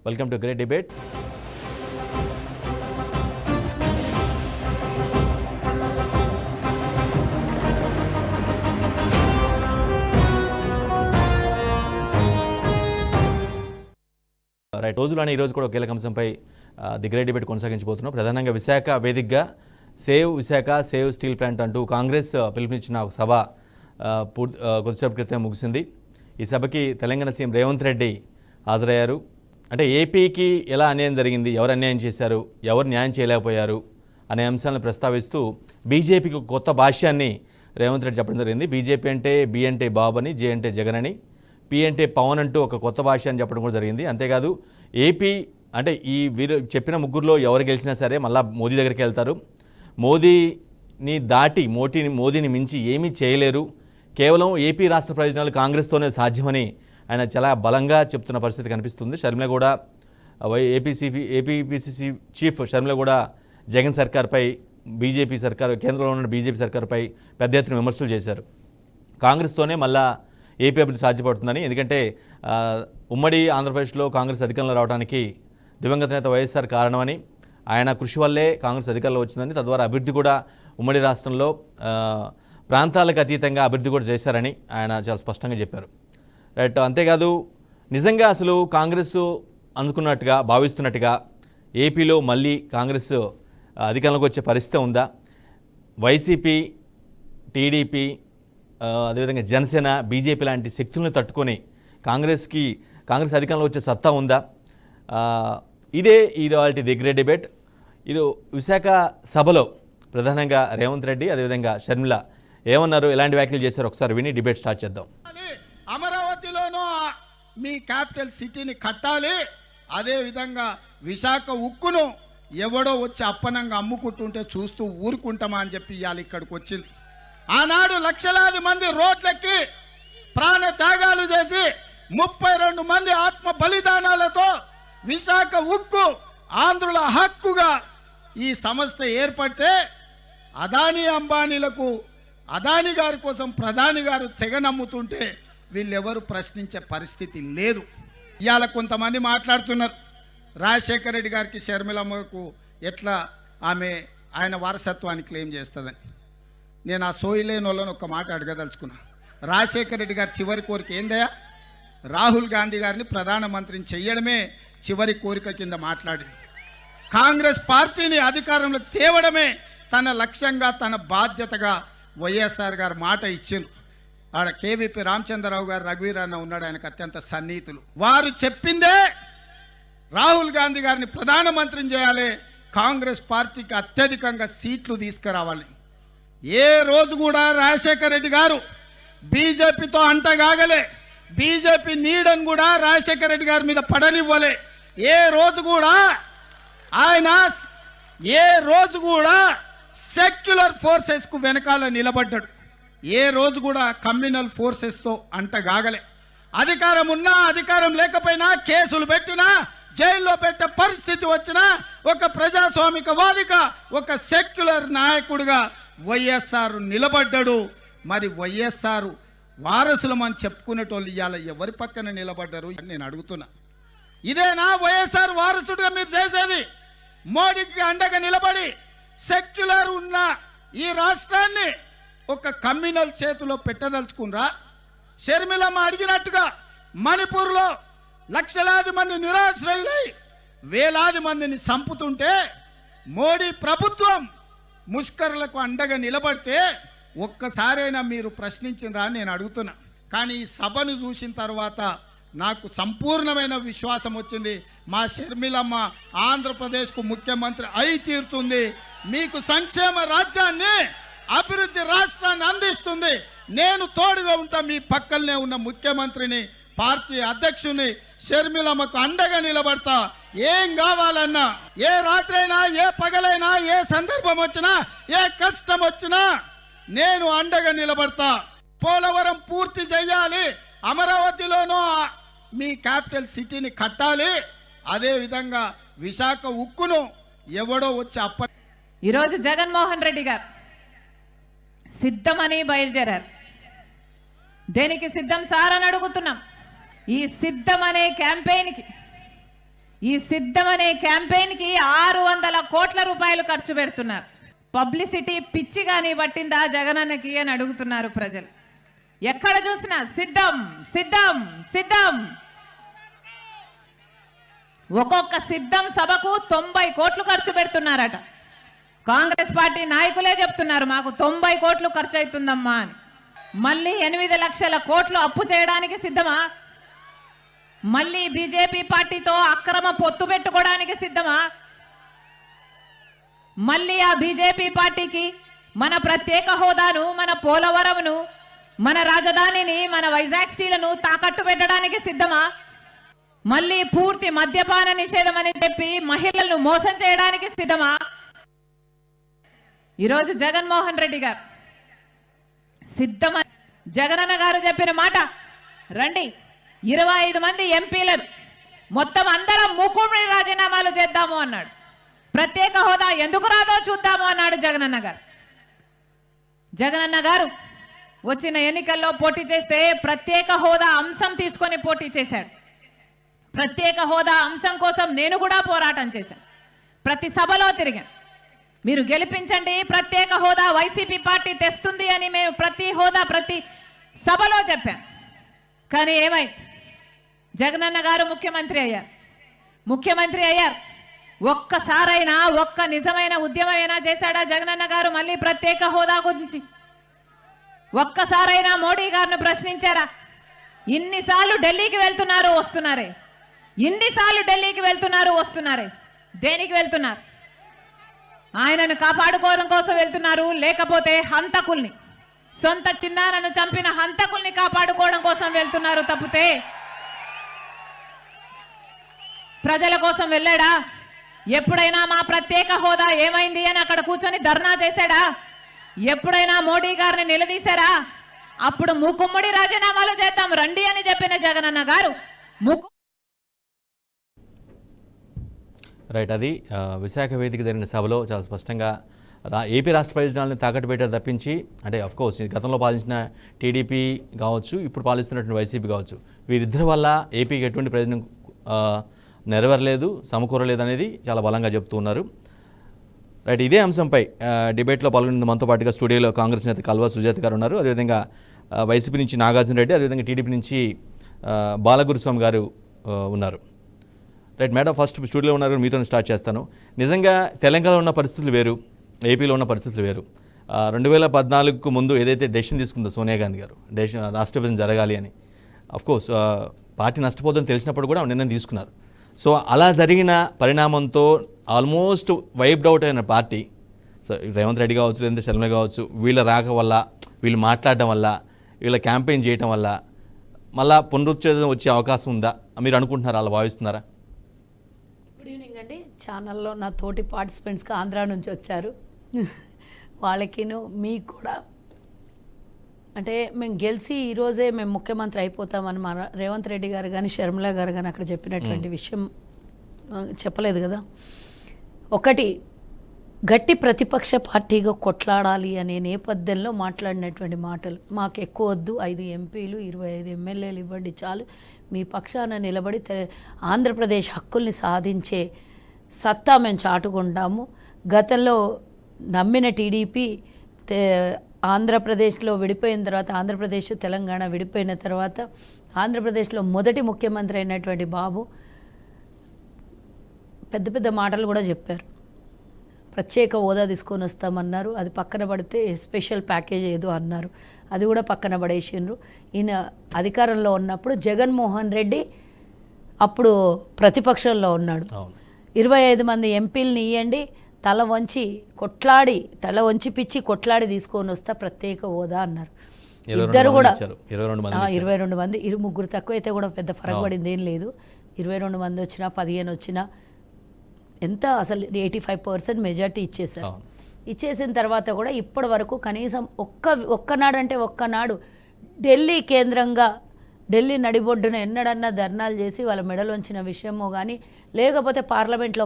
Welcome to great debate. Right, రోజులోనే ఈరోజు కూడా కీలక అంశంపై ది గ్రేట్ డిబేట్ కొనసాగించబోతున్నాం. ప్రధానంగా విశాఖ వేదికగా save Visakha, save steel plant అంటూ కాంగ్రెస్ పిలుపునిచ్చిన ఒక సభ కొద్దిసేపటి క్రితం ముగిసింది. ఈ సభకి తెలంగాణ సీఎం రేవంత్ రెడ్డి హాజరయ్యారు. అంటే ఏపీకి ఎలా అన్యాయం జరిగింది, ఎవరు అన్యాయం చేశారు, ఎవరు న్యాయం చేయలేకపోయారు అనే అంశాలను ప్రస్తావిస్తూ బీజేపీకి ఒక కొత్త భాష్యాన్ని రేవంత్ రెడ్డి చెప్పడం జరిగింది. బీజేపీ అంటే బి అంటే బాబు అని, జే అంటే జగన్ అని, పి అంటే పవన్ అంటూ ఒక కొత్త భాష్యాన్ని చెప్పడం కూడా జరిగింది. అంతేకాదు ఏపీ అంటే ఈ వీరు చెప్పిన ముగ్గురులో ఎవరు గెలిచినా సరే మళ్ళీ మోదీ దగ్గరికి వెళ్తారు, మోదీని దాటి మోదీని మించి ఏమీ చేయలేరు, కేవలం ఏపీ రాష్ట్ర ప్రయోజనాలు కాంగ్రెస్తోనే సాధ్యమని ఆయన చాలా బలంగా చెప్తున్న పరిస్థితి కనిపిస్తుంది. షర్మిల కూడా ఏపీపీసీసీ చీఫ్ షర్మిల కూడా జగన్ సర్కార్పై, బీజేపీ సర్కారు, కేంద్రంలో ఉన్న బీజేపీ సర్కారుపై పెద్ద ఎత్తున విమర్శలు చేశారు. కాంగ్రెస్తోనే మళ్ళా ఏపీ అభివృద్ధి సాధ్యపడుతుందని, ఎందుకంటే ఉమ్మడి ఆంధ్రప్రదేశ్లో కాంగ్రెస్ అధికారంలో రావడానికి దివంగత నేత వైఎస్ఆర్ కారణమని, ఆయన కృషి వల్లే కాంగ్రెస్ అధికారంలో వచ్చిందని, తద్వారా అభివృద్ధి కూడా ఉమ్మడి రాష్ట్రంలో ప్రాంతాలకు అతీతంగా అభివృద్ధి కూడా చేశారని ఆయన చాలా స్పష్టంగా చెప్పారు. రైట్, అంతేకాదు నిజంగా అసలు కాంగ్రెస్ అనుకున్నట్టుగా భావిస్తున్నట్టుగా ఏపీలో మళ్ళీ కాంగ్రెస్ అధికారంలోకి వచ్చే పరిస్థితి ఉందా, వైసీపీ, టీడీపీ, అదేవిధంగా జనసేన, బీజేపీ లాంటి శక్తులను తట్టుకొని కాంగ్రెస్ అధికారంలో వచ్చే సత్తా ఉందా, ఇదే ఈరోజు ది గ్రేట్ డిబేట్. ఇది విశాఖ సభలో ప్రధానంగా రేవంత్ రెడ్డి అదేవిధంగా షర్మిల ఏమన్నారు, ఎలాంటి వ్యాఖ్యలు చేశారు ఒకసారి విని డిబేట్ స్టార్ట్ చేద్దాం. అమరావతిలోనూ మీ క్యాపిటల్ సిటీని కట్టాలి, అదేవిధంగా విశాఖ ఉక్కును ఎవడో వచ్చి అప్పనంగా అమ్ముకుంటుంటే చూస్తూ ఊరుకుంటామా అని చెప్పి ఇవాళ ఇక్కడికి వచ్చింది. ఆనాడు లక్షలాది మంది రోడ్లెక్కి ప్రాణ త్యాగాలు చేసి 32 మంది ఆత్మ బలిదానాలతో విశాఖ ఉక్కు ఆంధ్రుల హక్కుగా ఈ సంస్థ ఏర్పడితే అదానీ అంబానీలకు, అదానీ గారి కోసం ప్రధాని గారు తెగ నమ్ముతుంటే వీళ్ళెవరు ప్రశ్నించే పరిస్థితి లేదు. ఇవాళ కొంతమంది మాట్లాడుతున్నారు రాజశేఖర రెడ్డి గారికి, షర్మిలమ్మకు ఎట్లా ఆయన వారసత్వాన్ని క్లెయిమ్ చేస్తుందని. నేను ఆ సోయిలేని వాళ్ళని ఒక మాట అడగదలుచుకున్నా. రాజశేఖర రెడ్డి గారి చివరి కోరిక ఏందయ్యా? రాహుల్ గాంధీ గారిని ప్రధానమంత్రిని చెయ్యడమే చివరి కోరిక కింద మాట్లాడింది. కాంగ్రెస్ పార్టీని అధికారంలో తేవడమే తన లక్ష్యంగా, తన బాధ్యతగా వైఎస్ఆర్ గారు మాట ఇచ్చింది. ఆడ కేవీపీ రామచంద్రరావు గారు, రఘువీర్ అన్న ఉన్నాడు, ఆయనకు అత్యంత సన్నిహితులు. వారు చెప్పిందే రాహుల్ గాంధీ గారిని ప్రధానమంత్రిని చేయాలి, కాంగ్రెస్ పార్టీకి అత్యధికంగా సీట్లు తీసుకురావాలి. ఏ రోజు కూడా రాజశేఖర రెడ్డి గారు బీజేపీతో అంటగాగలే, బీజేపీ నీడని కూడా రాజశేఖర రెడ్డి గారి మీద పడనివ్వలే. ఏ రోజు కూడా సెక్యులర్ ఫోర్సెస్కు వెనకాల నిలబడ్డాడు. ఏ రోజు కూడా కమ్యూనల్ ఫోర్సెస్తో అంటగాగలే. అధికారం ఉన్నా, అధికారం లేకపోయినా, కేసులు పెట్టినా, జైల్లో పెట్టే పరిస్థితి వచ్చినా ఒక ప్రజాస్వామికవాదిగా, ఒక సెక్యులర్ నాయకుడిగా వైఎస్ఆర్ నిలబడ్డాడు. మరి వైఎస్ఆర్ వారసులమని చెప్పుకునేటోళ్ళు ఇవాళ ఎవరి పక్కన నిలబడ్డారు అని నేను అడుగుతున్నా. ఇదేనా వైఎస్ఆర్ వారసుడిగా మీరు చేసేది? మోడీకి అండగా నిలబడి సెక్యులర్ ఉన్న ఈ రాష్ట్రాన్ని ఒక కమ్యూనల్ చేతిలో పెట్టదలుచుకున్నారా? షర్మిలమ్మ అడిగినట్టుగా మణిపూర్లో లక్షలాది మంది నిరాశ్రయులై వేలాది మందిని చంపుతుంటే మోడీ ప్రభుత్వం ముష్కరులకు అండగా నిలబడితే ఒక్కసారైనా మీరు ప్రశ్నించినరా అని నేను అడుగుతున్నా. కానీ ఈ సభను చూసిన తర్వాత నాకు సంపూర్ణమైన విశ్వాసం వచ్చింది. మా షర్మిలమ్మ ఆంధ్రప్రదేశ్కు ముఖ్యమంత్రి అయి తీరుతుంది, మీకు సంక్షేమ రాజ్యాన్ని, అభివృద్ధి రాష్ట్రాన్ని అందిస్తుంది. నేను తోడుగా ఉంటా, మీ పక్కనే ఉన్న ముఖ్యమంత్రిని, పార్టీ అధ్యక్షుని షర్మిలమ్మకు అండగా నిలబడతా. ఏం కావాలన్నా, ఏ రాత్రైనా, ఏ పగలైనా, ఏ సందర్భం వచ్చినా, ఏ కష్టం వచ్చినా నేను అండగా నిలబడతా. పోలవరం పూర్తి చేయాలి, అమరావతిలోనూ మీ క్యాపిటల్ సిటీని కట్టాలి, అదే విధంగా విశాఖ ఉక్కును ఎవడో వచ్చి ఈరోజు జగన్మోహన్ రెడ్డి గారు సిద్ధమని బయలుదేరారు. దేనికి సిద్ధం సార్ అని అడుగుతున్నాం. ఈ సిద్ధం అనే క్యాంపెయిన్కి, ఈ సిద్ధం అనే క్యాంపెయిన్కి 600 కోట్ల రూపాయలు ఖర్చు పెడుతున్నారు. పబ్లిసిటీ పిచ్చి కానీ పట్టిందా జగనన్నకి అని అడుగుతున్నారు ప్రజలు. ఎక్కడ చూసినా సిద్ధం సిద్ధం సిద్ధం. ఒక్కొక్క సిద్ధం సభకు 90 కోట్లు ఖర్చు పెడుతున్నారట. కాంగ్రెస్ పార్టీ నాయకులే చెప్తున్నారు మాకు 90 కోట్లు ఖర్చు అవుతుందమ్మా అని. మళ్ళీ 8 లక్షల కోట్లు అప్పు చేయడానికి సిద్ధమా? మళ్ళీ బీజేపీ పార్టీతో అక్రమ పొత్తు పెట్టుకోవడానికి సిద్ధమా? మళ్ళీ ఆ బీజేపీ పార్టీకి మన ప్రత్యేక హోదాను, మన పోలవరంను, మన రాజధానిని, మన వైజాగ్ స్టీలను తాకట్టు పెట్టడానికి సిద్ధమా? మళ్ళీ పూర్తి మద్యపాన నిషేధం అని చెప్పి మహిళలను మోసం చేయడానికి సిద్ధమా? ఈరోజు జగన్మోహన్ రెడ్డి గారు సిద్ధమని జగనన్న గారు చెప్పిన మాట, రండి 25 మంది ఎంపీలను మొత్తం అందరం మూకుమ్మడి రాజీనామాలు చేద్దాము అన్నాడు. ప్రత్యేక హోదా ఎందుకు రాదో చూద్దాము అన్నాడు జగనన్న గారు. జగనన్న గారు వచ్చిన ఎన్నికల్లో పోటీ చేస్తే ప్రత్యేక హోదా అంశం తీసుకొని పోటీ చేశాడు. ప్రత్యేక హోదా అంశం కోసం నేను కూడా పోరాటం చేశాను. ప్రతి సభలో తిరిగాను. మీరు గెలిపించండి, ప్రత్యేక హోదా వైసీపీ పార్టీ తెస్తుంది అని మేము ప్రతి సభలో చెప్పాను. కానీ ఏమైంది? జగనన్న గారు ముఖ్యమంత్రి అయ్యారు. ఒక్కసారైనా ఒక్క నిజమైన ఉద్యమమైనా చేశాడా జగనన్న గారు మళ్ళీ ప్రత్యేక హోదా గురించి? ఒక్కసారైనా మోడీ గారిని ప్రశ్నించారా? ఇన్నిసార్లు ఢిల్లీకి వెళ్తున్నారు వస్తున్నారే, ఇన్నిసార్లు ఢిల్లీకి వెళ్తున్నారు వస్తున్నారే, దేనికి వెళ్తున్నారు? ఆయనను కాపాడుకోవడం కోసం వెళ్తున్నారు, లేకపోతే హంతకుల్ని, సొంత చిన్నాన్నను చంపిన హంతకుల్ని కాపాడుకోవడం కోసం వెళ్తున్నారు తప్పితే ప్రజల కోసం వెళ్ళాడా? ఎప్పుడైనా మా ప్రత్యేక హోదా ఏమైంది అని అక్కడ కూర్చొని ధర్నా చేశాడా? ఎప్పుడైనా మోడీ గారిని నిలదీశారా? అప్పుడు మూకుమ్మడి రాజీనామాలు చేద్దాం రండి అని చెప్పిన జగనన్న గారు రైట్. అది విశాఖ వేదిక జరిగిన సభలో చాలా స్పష్టంగా ఏపీ రాష్ట్ర ప్రయోజనాలను తాకట్టు పెట్టారు తప్పించి, అంటే అఫ్కోర్స్ గతంలో పాలించిన టీడీపీ కావచ్చు, ఇప్పుడు పాలిస్తున్నటువంటి వైసీపీ కావచ్చు, వీరిద్దరి వల్ల ఏపీకి ఎటువంటి ప్రయోజనం నెరవేరలేదు, సమకూరలేదు అనేది చాలా బలంగా చెప్తూ ఉన్నారు. రైట్. ఇదే అంశంపై డిబేట్లో పాల్గొన్న మనతో పాటుగా స్టూడియోలో కాంగ్రెస్ నేత కల్వా సుజాత గారు ఉన్నారు. అదేవిధంగా వైసీపీ నుంచి నాగార్జున రెడ్డి, అదేవిధంగా టీడీపీ నుంచి బాలగురుస్వామి గారు ఉన్నారు. రైట్ మేడం, ఫస్ట్ స్టూడియోలో ఉన్నారు, మీతో స్టార్ట్ చేస్తాను. నిజంగా తెలంగాణలో ఉన్న పరిస్థితులు వేరు, ఏపీలో ఉన్న పరిస్థితులు వేరు. 2014కు ముందు ఏదైతే డెసిషన్ తీసుకుందో సోనియా గాంధీ గారు, రాష్ట్ర విభజన జరగాలి అని, అఫ్కోర్స్ పార్టీ నష్టపోతుందని తెలిసినప్పుడు కూడా నిర్ణయం తీసుకున్నారు. సో అలా జరిగిన పరిణామంతో ఆల్మోస్ట్ వైప్డ్ అవుట్ అయిన పార్టీ, సో రేవంత్ రెడ్డి కావచ్చు, లేదంటే శర్మ కావచ్చు, వీళ్ళ రాక వల్ల, వీళ్ళు మాట్లాడడం వల్ల, వీళ్ళ క్యాంపెయిన్ చేయడం వల్ల మళ్ళా పునరుచ్ఛేదం వచ్చే అవకాశం ఉందా మీరు అనుకుంటున్నారా, అలా భావిస్తున్నారా? గుడ్ ఈవినింగ్ అండి. ఛానల్లో నా తోటి పార్టిసిపెంట్స్కి ఆంధ్రా నుంచి వచ్చారు, వాళ్ళకిను మీకు కూడా. అంటే మేము గెలిచి ఈరోజే మేము ముఖ్యమంత్రి అయిపోతామని మన రేవంత్ రెడ్డి గారు కానీ షర్మిల గారు కానీ అక్కడ చెప్పినటువంటి విషయం చెప్పలేదు కదా. ఒకటి, గట్టి ప్రతిపక్ష పార్టీగా కొట్లాడాలి అనే నేపథ్యంలో మాట్లాడినటువంటి మాటలు, మాకు ఎక్కువ వద్దు, 5 ఎంపీలు 25 ఎమ్మెల్యేలు ఇవ్వండి చాలు, మీ పక్షాన నిలబడి ఆంధ్రప్రదేశ్ హక్కుల్ని సాధించే సత్తా మేము చాటుకుంటాము. గతంలో నమ్మిన టీడీపీ ఆంధ్రప్రదేశ్లో విడిపోయిన తర్వాత, ఆంధ్రప్రదేశ్ తెలంగాణ విడిపోయిన తర్వాత ఆంధ్రప్రదేశ్లో మొదటి ముఖ్యమంత్రి అయినటువంటి బాబు పెద్ద పెద్ద మాటలు కూడా చెప్పారు. ప్రత్యేక హోదా తీసుకొని వస్తామన్నారు, అది పక్కన పడితే స్పెషల్ ప్యాకేజ్ ఏదో అన్నారు, అది కూడా పక్కన పడేసిండ్రు. ఈయన అధికారంలో ఉన్నప్పుడు జగన్మోహన్ రెడ్డి అప్పుడు ప్రతిపక్షంలో ఉన్నాడు. 25 మంది ఎంపీలని ఇవ్వండి, తల వంచి పిచ్చి కొట్లాడి తీసుకొని వస్తా ప్రత్యేక హోదా అన్నారు. ఇద్దరు కూడా 22 మంది, 3 తక్కువ అయితే కూడా పెద్ద ఫరక్ పడింది ఏం లేదు. 22 మంది వచ్చినా 15 వచ్చినా ఎంత అసలు 85% మెజార్టీ ఇచ్చేశారు. ఇచ్చేసిన తర్వాత కూడా ఇప్పటి వరకు కనీసం ఒక్కనాడు ఢిల్లీ కేంద్రంగా, ఢిల్లీ నడిబొడ్డున ఎన్నడన్నా ధర్నాలు చేసి వాళ్ళ మెడలోంచిన విషయమో కానీ, లేకపోతే పార్లమెంట్లో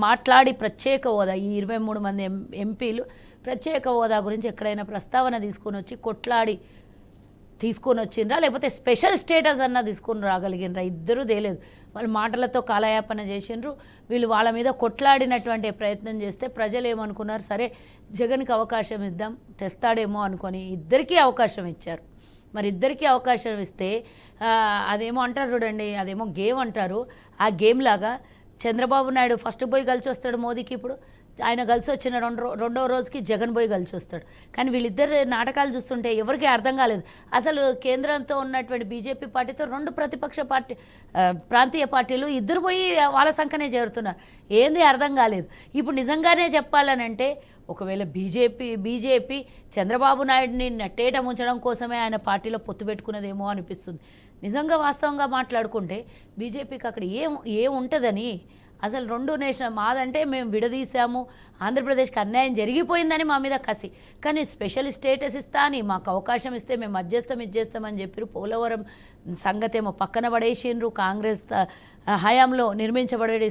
మాట్లాడి ప్రత్యేక హోదా, ఈ 23 మంది ఎంపీలు ప్రత్యేక హోదా గురించి ఎక్కడైనా ప్రస్తావన తీసుకొని వచ్చి కొట్లాడి తీసుకొని వచ్చిండ్రా, లేకపోతే స్పెషల్ స్టేటస్ అన్నా తీసుకొని రాగలిగినరా? ఇద్దరూ తేలేదు. వాళ్ళు మాటలతో కాలయాపన చేసిండ్రు. వీళ్ళు వాళ్ళ మీద కొట్లాడినటువంటి ప్రయత్నం చేస్తే ప్రజలు ఏమనుకున్నారు, సరే జగన్కి అవకాశం ఇద్దాం తెస్తాడేమో అనుకొని ఇద్దరికీ అవకాశం ఇచ్చారు. మరి ఇద్దరికీ అవకాశం ఇస్తే అదేమో అంటారు చూడండి, అదేమో గేమ్ అంటారు. ఆ గేమ్ లాగా చంద్రబాబు నాయుడు ఫస్ట్ పోయి కలిసి వస్తాడు మోదీకి, ఇప్పుడు ఆయన కలిసి వచ్చిన రెండో రోజుకి జగన్ పోయి కలిసి వస్తాడు. కానీ వీళ్ళిద్దరు నాటకాలు చూస్తుంటే ఎవరికీ అర్థం కాలేదు. అసలు కేంద్రంతో ఉన్నటువంటి బీజేపీ పార్టీతో 2 ప్రతిపక్ష పార్టీ ప్రాంతీయ పార్టీలు ఇద్దరు పోయి వాళ్ళ సంఖ్యనే చేరుతున్నారు. ఏంది అర్థం కాలేదు. ఇప్పుడు నిజంగానే చెప్పాలనంటే ఒకవేళ బీజేపీ చంద్రబాబు నాయుడిని నట్టేట ముంచడం కోసమే ఆయన పార్టీలో పొత్తు పెట్టుకున్నదేమో అనిపిస్తుంది. నిజంగా వాస్తవంగా మాట్లాడుకుంటే బీజేపీకి అక్కడ ఏముంటుందని, అసలు 2 నేషనల్ మాదంటే మేము విడదీశాము, ఆంధ్రప్రదేశ్కి అన్యాయం జరిగిపోయిందని మా మీద కసి, కానీ స్పెషల్ స్టేటస్ ఇస్తా అని మాకు అవకాశం ఇస్తే మేము అది చేస్తామని చెప్పారు. పోలవరం సంగతేమో పక్కన పడేసిండ్రు. కాంగ్రెస్ హయాంలో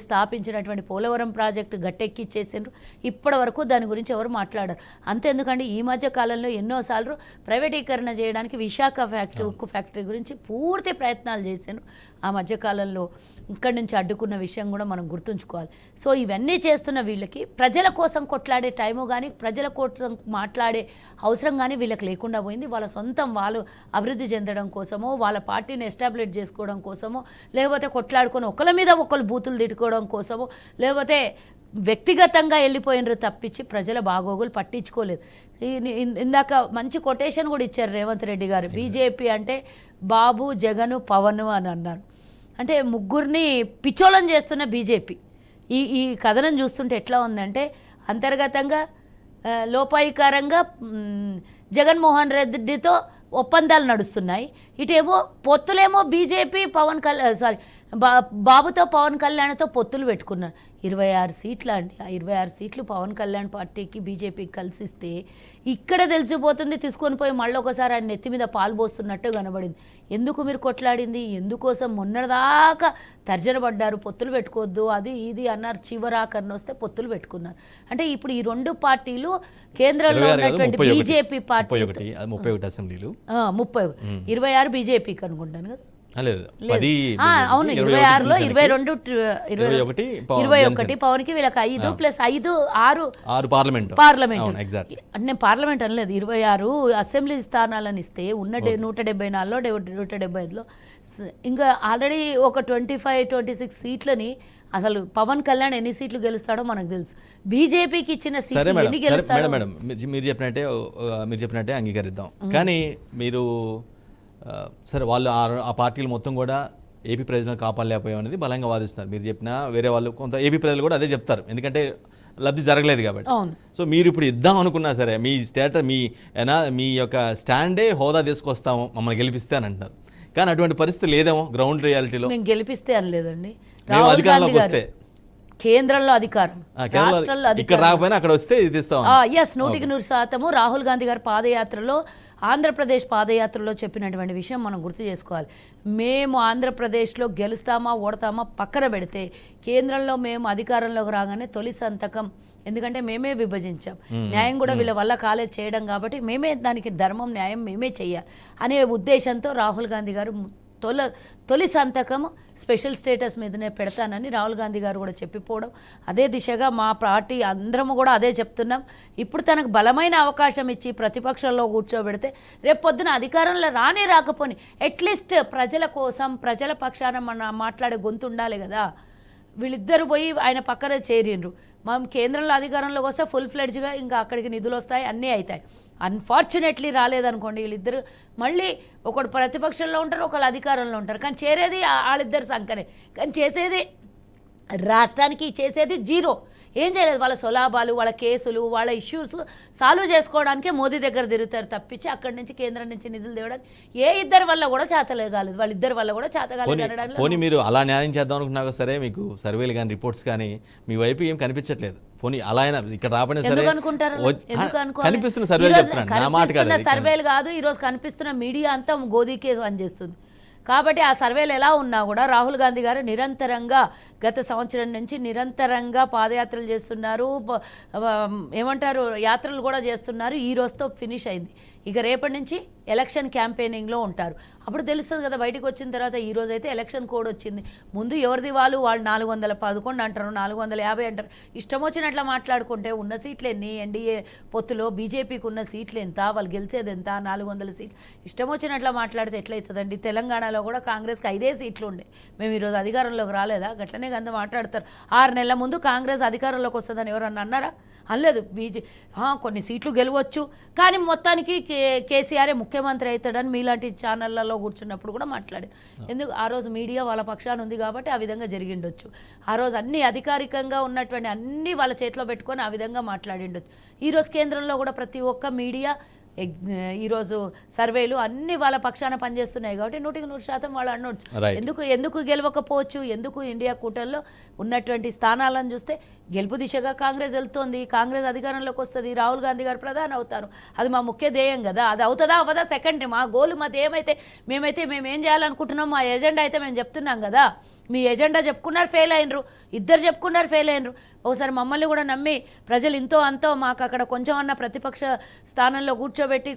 స్థాపించినటువంటి పోలవరం ప్రాజెక్టు గట్టెక్కిచ్చేసిండ్రు. ఇప్పటి వరకు దాని గురించి ఎవరు మాట్లాడారు. అంతేందుకంటే ఈ మధ్య కాలంలో ఎన్నోసార్లు ప్రైవేటీకరణ చేయడానికి విశాఖ ఉక్కు ఫ్యాక్టరీ గురించి పూర్తి ప్రయత్నాలు చేసిండ్రు. ఆ మధ్యకాలంలో ఇక్కడి నుంచి అడ్డుకున్న విషయం కూడా మనం గుర్తుంచుకోవాలి. సో ఇవన్నీ చేస్తున్న వీళ్ళకి ప్రజల కోసం కొట్లాడే టైము కానీ ప్రజల కోసం మాట్లాడే అవసరం కానీ వీళ్ళకి లేకుండా పోయింది. వాళ్ళ సొంతం వాళ్ళు అభివృద్ధి చెందడం కోసమో, వాళ్ళ పార్టీని ఎస్టాబ్లిష్ చేసుకోవడం కోసమో, లేకపోతే కొట్లాడుకొని ఒకళ్ళ మీద ఒకళ్ళు బూతులు తిట్టుకోవడం కోసమో, లేకపోతే వ్యక్తిగతంగా వెళ్ళిపోయినరు తప్పించి ప్రజల బాగోగులు పట్టించుకోలేదు. ఇందాక మంచి కొటేషన్ కూడా ఇచ్చారు రేవంత్ రెడ్డి గారు. బీజేపీ అంటే బాబు, జగన్, పవన్ అని అన్నారు. అంటే ముగ్గురిని పిచ్చోళం చేస్తున్న బీజేపీ. ఈ కథనం చూస్తుంటే ఎట్లా ఉందంటే అంతర్గతంగా లోపాయికారంగా జగన్మోహన్ రెడ్డితో ఒప్పందాలు నడుస్తున్నాయి. ఇటేమో పొత్తులేమో బీజేపీ బాబుతో పవన్ కళ్యాణ్తో పొత్తులు పెట్టుకున్నారు. 26 సీట్లు అండి. ఆ 26 సీట్లు పవన్ కళ్యాణ్ పార్టీకి బీజేపీకి కలిసిస్తే ఇక్కడ తెలిసిపోతుంది. తీసుకొని పోయి మళ్ళీ ఒకసారి ఆయన నెత్తి మీద పాలు పోస్తున్నట్టు కనబడింది. ఎందుకు మీరు కొట్లాడింది, ఎందుకోసం మొన్నటిదాకా తర్జన పడ్డారు, పొత్తులు పెట్టుకోవద్దు అది ఇది అన్నారు. చివరాకరణ వస్తే పొత్తులు పెట్టుకున్నారు. అంటే ఇప్పుడు ఈ 2 పార్టీలు కేంద్రంలో ఉన్నటువంటి బీజేపీ పార్టీ 31 అసెంబ్లీలు 26 బీజేపీకి అనుకుంటాను కదా. అవును 26లో 22 21 పవన్కి వీళ్ళకి 5 + 5 6 పార్లమెంట్. అంటే నేను పార్లమెంట్ అనలేదు. 26 అసెంబ్లీ స్థానాలను ఇస్తే ఉన్న 174లో 175లో ఇంకా ఆల్రెడీ ఒక 25-26 సీట్లని అసలు పవన్ కళ్యాణ్ ఎన్ని సీట్లు గెలుస్తాడో మనకు తెలుసు. బీజేపీకి ఇచ్చిన సీట్లు ఎన్ని గెలుస్తాడో మేడం మీరు చెప్పినట్టే అంగీకరిద్దాం. కానీ మీరు సరే వాళ్ళు ఆ పార్టీలు మొత్తం కూడా ఏపీ ప్రజలను కాపాడలేకపోయాం అనేది బలంగా వాదిస్తున్నారు. మీరు చెప్పిన వేరే వాళ్ళు కొంత ఏపీ ప్రజలు కూడా అదే చెప్తారు, ఎందుకంటే లబ్ధి జరగలేదు కాబట్టి. సో మీరు ఇప్పుడు ఇద్దాం అనుకున్నా సరే మీ మీ యొక్క స్టాండే హోదా తీసుకొస్తాము మమ్మల్ని గెలిపిస్తే అని అంటారు. కానీ అటువంటి పరిస్థితి లేదేమో గ్రౌండ్ రియాలిటీలో. మేము గెలిపిస్తే అని లేదండి, అధికారంలోకి వస్తే కేంద్రంలో అధికారం, రాష్ట్రంలో ఇక్కడ రాకపోయినా అక్కడ వస్తే ఇది ఇస్తాం. 100% రాహుల్ గాంధీ గారు పాదయాత్రలో ఆంధ్రప్రదేశ్ పాదయాత్రలో చెప్పినటువంటి విషయం మనం గుర్తు చేసుకోవాలి. మేము ఆంధ్రప్రదేశ్లో గెలుస్తామా ఓడతామా పక్కన పెడితే కేంద్రంలో మేము అధికారంలోకి రాగానే తొలి సంతకం, ఎందుకంటే మేమే విభజించాం, న్యాయం కూడా వీళ్ళ వల్ల కాలేదు చేయడం కాబట్టి మేమే దానికి ధర్మం న్యాయం మేమే చెయ్యాలి అనే ఉద్దేశంతో రాహుల్ గాంధీ గారు తొలి సంతకం స్పెషల్ స్టేటస్ మీదనే పెడతానని రాహుల్ గాంధీ గారు కూడా చెప్పిపోవడం, అదే దిశగా మా పార్టీ అందరము కూడా అదే చెప్తున్నాం. ఇప్పుడు తనకు బలమైన అవకాశం ఇచ్చి ప్రతిపక్షంలో కూర్చోబెడితే రేపు పొద్దున అధికారంలో రాకపోని అట్లీస్ట్ ప్రజల కోసం ప్రజల పక్షాన మాట్లాడే గొంతు ఉండాలి కదా. వీళ్ళిద్దరు పోయి ఆయన పక్కన చేరిండ్రు. మనం కేంద్రంలో అధికారంలోకి వస్తే ఫుల్ ఫ్లెడ్జ్గా ఇంకా అక్కడికి నిధులు వస్తాయి, అన్నీ అవుతాయి. అన్ఫార్చునేట్లీ రాలేదనుకోండి, వీళ్ళిద్దరు మళ్ళీ ఒకడు ప్రతిపక్షంలో ఉంటారు, ఒకళ్ళు అధికారంలో ఉంటారు. కానీ చేరేది వాళ్ళిద్దరు సంఖ్యనే, కానీ చేసేది రాష్ట్రానికి చేసేది జీరో. ఏం చేయలేదు. వాళ్ళ స్వలాభాలు, వాళ్ళ కేసులు, వాళ్ళ ఇష్యూస్ సాల్వ్ చేసుకోవడానికే మోదీ దగ్గర తిరుగుతారు తప్పించి అక్కడి నుంచి కేంద్రం నుంచి నిధులు తేవడానికి ఏ ఇద్దరి వల్ల కూడా చేతలేగాలేదు. వాళ్ళిద్దరి వల్ల కూడా చేతగాలేదు. పోనీ మీరు అలా న్యాయం చేద్దాం అనుకున్నా సరే మీకు సర్వేలు కానీ రిపోర్ట్స్ కానీ మీ వైపు ఏం కనిపించట్లేదు. పోనీ అలా అయినా ఇక్కడ రాబడిన సరే కనిపిస్తున్న సర్వేలు కాదు, ఈరోజు కనిపిస్తున్న మీడియా అంతా గోదీకే పనిచేస్తుంది. కాబట్టి ఆ సర్వేలు ఎలా ఉన్నా కూడా రాహుల్ గాంధీ గారు నిరంతరంగా గత సంవత్సరం నుంచి నిరంతరంగా పాదయాత్రలు చేస్తున్నారు, ఏమంటారు యాత్రలు కూడా చేస్తున్నారు. ఈ రోజుతో ఫినిష్ అయింది. ఇక రేపటి నుంచి ఎలక్షన్ క్యాంపెయినింగ్లో ఉంటారు. అప్పుడు తెలుస్తుంది కదా బయటికి వచ్చిన తర్వాత. ఈ రోజు అయితే ఎలక్షన్ కోడ్ వచ్చింది. ముందు ఎవరిది వాళ్ళు 411 అంటారు, 450 అంటారు. ఇష్టం వచ్చినట్లా మాట్లాడుకుంటే ఉన్న సీట్లు ఎన్ని, ఎన్డీఏ పొత్తులో బీజేపీకి ఉన్న సీట్లు ఎంత, వాళ్ళు గెలిచేది ఎంత, 400 సీట్లు ఇష్టం వచ్చినట్లా మాట్లాడితే ఎట్లయితుందండి? తెలంగాణలో కూడా కాంగ్రెస్కి 5 సీట్లు ఉండే. మేము ఈరోజు అధికారంలోకి రాలేదా? గట్లనే గంత మాట్లాడతారు. 6 నెలల ముందు కాంగ్రెస్ అధికారంలోకి వస్తుందని ఎవరన్నా అన్నారా? అనలేదు. కొన్ని సీట్లు గెలవచ్చు, కానీ మొత్తానికి కేసీఆరే ముఖ్యమంత్రి అవుతాడని మీలాంటి ఛానళ్లలో కూర్చున్నప్పుడు కూడా మాట్లాడారు. ఎందుకు? ఆ రోజు మీడియా వాళ్ళ పక్షాన ఉంది కాబట్టి ఆ విధంగా జరిగిండొచ్చు. ఆ రోజు అన్ని అధికారికంగా ఉన్నటువంటి అన్ని వాళ్ళ చేతిలో పెట్టుకొని ఆ విధంగా మాట్లాడిండొచ్చు. ఈరోజు కేంద్రంలో కూడా ప్రతి ఒక్క మీడియా ఈరోజు సర్వేలు అన్ని వాళ్ళ పక్షాన పనిచేస్తున్నాయి కాబట్టి 100% వాళ్ళు అనొచ్చు. ఎందుకు గెలవకపోవచ్చు? ఎందుకు ఇండియా కూటమిలో ఉన్నటువంటి స్థానాలను చూస్తే గెలుపు దిశగా కాంగ్రెస్ వెళ్తోంది. కాంగ్రెస్ అధికారంలోకి వస్తుంది, రాహుల్ గాంధీ గారు ప్రధాని అవుతారు. అది మా ముఖ్య ధ్యేయం కదా. అది అవుతుందా అవ్వదా సెకండరీ. మా గోల్, మాది ఏమైతే మేము ఏం చేయాలనుకుంటున్నాం, మా ఎజెండా అయితే మేము చెప్తున్నాం కదా. మీ ఎజెండా చెప్పుకున్నారు, ఫెయిల్ అయినరు. ఇద్దరు చెప్పుకున్నారు, ఫెయిల్ అయినరు. ఒకసారి మమ్మల్ని కూడా నమ్మి ప్రజలు ఇంతో అంతో మాకు అక్కడ కొంచెం అన్న ప్రతిపక్ష స్థానంలో కూర్చోబెట్టి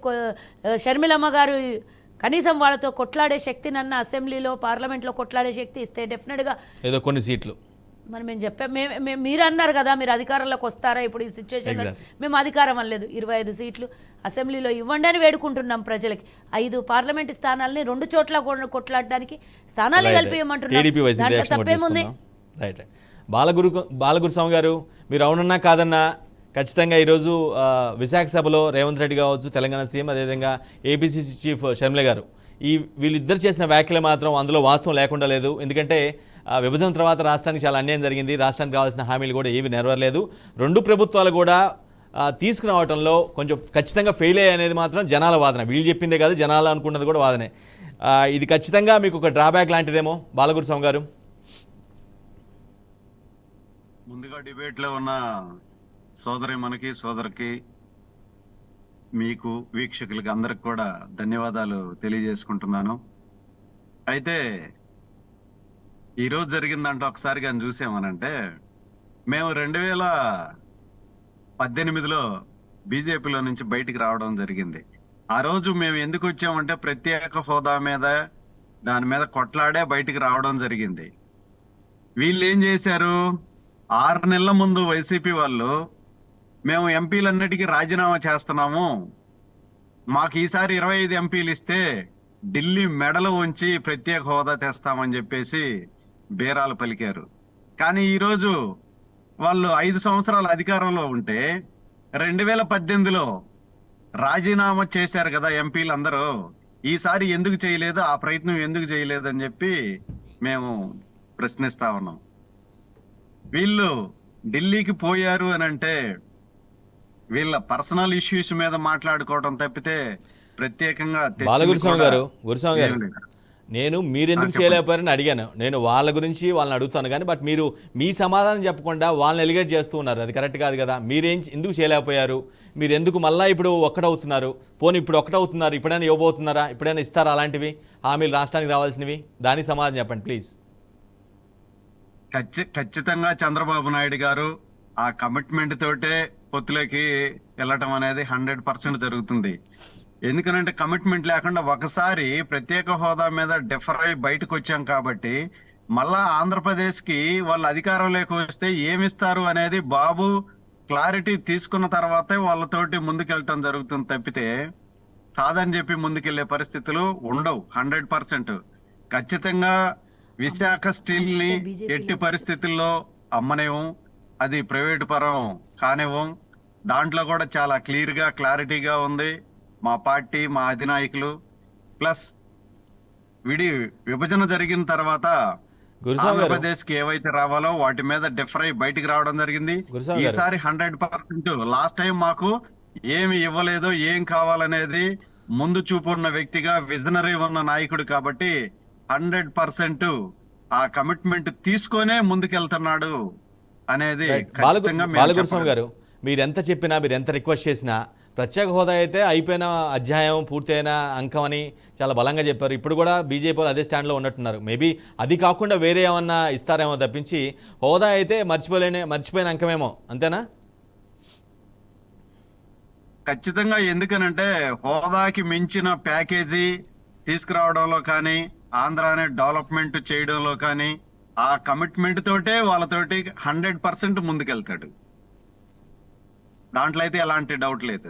షర్మిలమ్మ గారు కనీసం వాళ్ళతో కొట్లాడే శక్తి, నన్న అసెంబ్లీలో పార్లమెంట్లో కొట్లాడే శక్తి ఇస్తే డెఫినెట్గా ఏదో కొన్ని సీట్లు మరి మేము చెప్పాం. మీరు అన్నారు కదా మీరు అధికారంలోకి వస్తారా ఇప్పుడు ఈ సిచ్యువేషన్. మేము అధికారం అనలేదు. 25 సీట్లు అసెంబ్లీలో ఇవ్వండి అని వేడుకుంటున్నాం ప్రజలకి. 5 పార్లమెంటు స్థానాలని 2 చోట్ల కొట్లాడడానికి స్థానాలు కలిపియమంటున్నాం. తప్పేముంది? రైట్. బాలగురుస్వామి గారు, మీరు అవునన్నా కాదన్నా ఖచ్చితంగా ఈరోజు విశాఖ సభలో రేవంత్ రెడ్డి కావచ్చు, తెలంగాణ సీఎం, అదేవిధంగా ఏపీసీసీ చీఫ్ షర్మిల గారు, వీళ్ళిద్దరు చేసిన వ్యాఖ్యలు మాత్రం అందులో వాస్తవం లేకుండా లేదు. ఎందుకంటే విభజన తర్వాత రాష్ట్రానికి చాలా అన్యాయం జరిగింది. రాష్ట్రానికి కావాల్సిన హామీలు కూడా ఏవి నెరవేరలేదు. 2 ప్రభుత్వాలు కూడా తీసుకురావడంలో కొంచెం ఖచ్చితంగా ఫెయిల్ అయ్యాయి అనేది మాత్రం జనాల వాదన. వీళ్ళు చెప్పిందే కాదు, జనాలు అనుకున్నది కూడా వాదనే. ఇది ఖచ్చితంగా మీకు ఒక డ్రాబ్యాక్ లాంటిదేమో బాలగురుస్వామి గారు. ముందుగా డిబేట్లో ఉన్న సోదరికి మీకు వీక్షకులకి అందరికి కూడా ధన్యవాదాలు తెలియజేసుకుంటున్నాను. అయితే ఈరోజు జరిగిందంటే ఒకసారి కానీ చూసామనంటే, మేము 2018లో బీజేపీలో నుంచి బయటికి రావడం జరిగింది. ఆ రోజు మేము ఎందుకు వచ్చామంటే ప్రత్యేక హోదా మీద, దాని మీద కొట్లాడే బయటికి రావడం జరిగింది. వీళ్ళు ఏం చేశారు? 6 నెలల ముందు వైసీపీ వాళ్ళు మేము ఎంపీలన్నిటికీ రాజీనామా చేస్తున్నాము, మాకు ఈసారి 25 ఎంపీలు ఇస్తే ఢిల్లీ మెడలు ఉంచి ప్రత్యేక హోదా తెస్తామని చెప్పేసి బేరాలు పలికారు. కానీ ఈరోజు వాళ్ళు 5 సంవత్సరాల అధికారంలో ఉంటే 2018లో రాజీనామా చేశారు కదా ఎంపీలు అందరూ. ఈసారి ఎందుకు చేయలేదు, ఆ ప్రయత్నం ఎందుకు చేయలేదు అని చెప్పి మేము ప్రశ్నిస్తా ఉన్నాం. వీళ్ళు ఢిల్లీకి పోయారు అని అంటే వీళ్ళ పర్సనల్ ఇష్యూస్ మీద మాట్లాడుకోవడం తప్పితే ప్రత్యేకంగా బాలగురుస్వామి గారు, నేను మీరెందుకు చేయలేకపోయారని అడిగాను. నేను వాళ్ళ గురించి వాళ్ళని అడుగుతాను కానీ, బట్ మీరు మీ సమాధానం చెప్పకుండా వాళ్ళని ఎలిగేట్ చేస్తూ ఉన్నారు. అది కరెక్ట్ కాదు కదా. ఎందుకు చేయలేకపోయారు? మీరు ఎందుకు మళ్ళీ ఇప్పుడు ఒక్కటవుతున్నారు? పోనీ ఇప్పుడు ఒక్కటవుతున్నారు, ఇప్పుడైనా ఇవ్వబోతున్నారా? ఇప్పుడైనా ఇస్తారా అలాంటివి హామీలు రాష్ట్రానికి రావాల్సినవి? దానికి సమాధానం చెప్పండి ప్లీజ్. ఖచ్చితంగా చంద్రబాబు నాయుడు గారు ఆ కమిట్మెంట్ తోటే పొత్తులోకి వెళ్ళటం అనేది 100% జరుగుతుంది. ఎందుకనంటే కమిట్మెంట్ లేకుండా ఒకసారి ప్రత్యేక హోదా మీద డిఫర్ అయి బయటకు వచ్చాం కాబట్టి మళ్ళా ఆంధ్రప్రదేశ్ కి వాళ్ళు అధికారంలోకి వస్తే ఏమిస్తారు అనేది బాబు క్లారిటీ తీసుకున్న తర్వాతే వాళ్ళతోటి ముందుకెళ్ళటం జరుగుతుంది తప్పితే కాదని చెప్పి ముందుకెళ్లే పరిస్థితులు ఉండవు. 100% ఖచ్చితంగా విశాఖ స్టీల్ ని ఎట్టి పరిస్థితుల్లో అమ్మనేవం, అది ప్రైవేటు పరం కానివ్వం. దాంట్లో కూడా చాలా క్లియర్ గా క్లారిటీగా ఉంది. మా పార్టీ, మా అధినాయకులు ప్లస్ విభజన జరిగిన తర్వాత ఆంధ్రప్రదేశ్ కి ఏవైతే రావాలో వాటి మీద డిఫర్ అయి బయటికి రావడం జరిగింది. ఈసారి 100%. లాస్ట్ టైం మాకు ఏమి ఇవ్వలేదో, ఏం కావాలనేది ముందు చూపు ఉన్న వ్యక్తిగా, విజనరీ ఉన్న నాయకుడు కాబట్టి 100% ఆ కమిట్మెంట్ తీసుకొనే ముందుకెళ్తున్నాడు అనేది. బాలగురుస్వామి గారు, మీరెంత చెప్పినా, మీరు ఎంత రిక్వెస్ట్ చేసినా ప్రత్యేక హోదా అయితే అయిపోయిన అధ్యాయం, పూర్తయిన అంకం అని చాలా బలంగా చెప్పారు. ఇప్పుడు కూడా బీజేపీ వాళ్ళు అదే స్టాండ్లో ఉన్నట్టున్నారు. మేబీ అది కాకుండా వేరే ఏమన్నా ఇస్తారేమో తప్పించి హోదా అయితే మర్చిపోయిన అంకమేమో, అంతేనా? ఖచ్చితంగా. ఎందుకనంటే హోదాకి మించిన ప్యాకేజీ తీసుకురావడంలో కానీ, ఆంధ్రాని డెవలప్మెంట్ చేయడంలో కానీ, ఆ కమిట్మెంట్ తోటే వాళ్ళతోటి 100% ముందుకెళ్తాడు. దాంట్లో అయితే ఎలాంటి డౌట్ లేదు.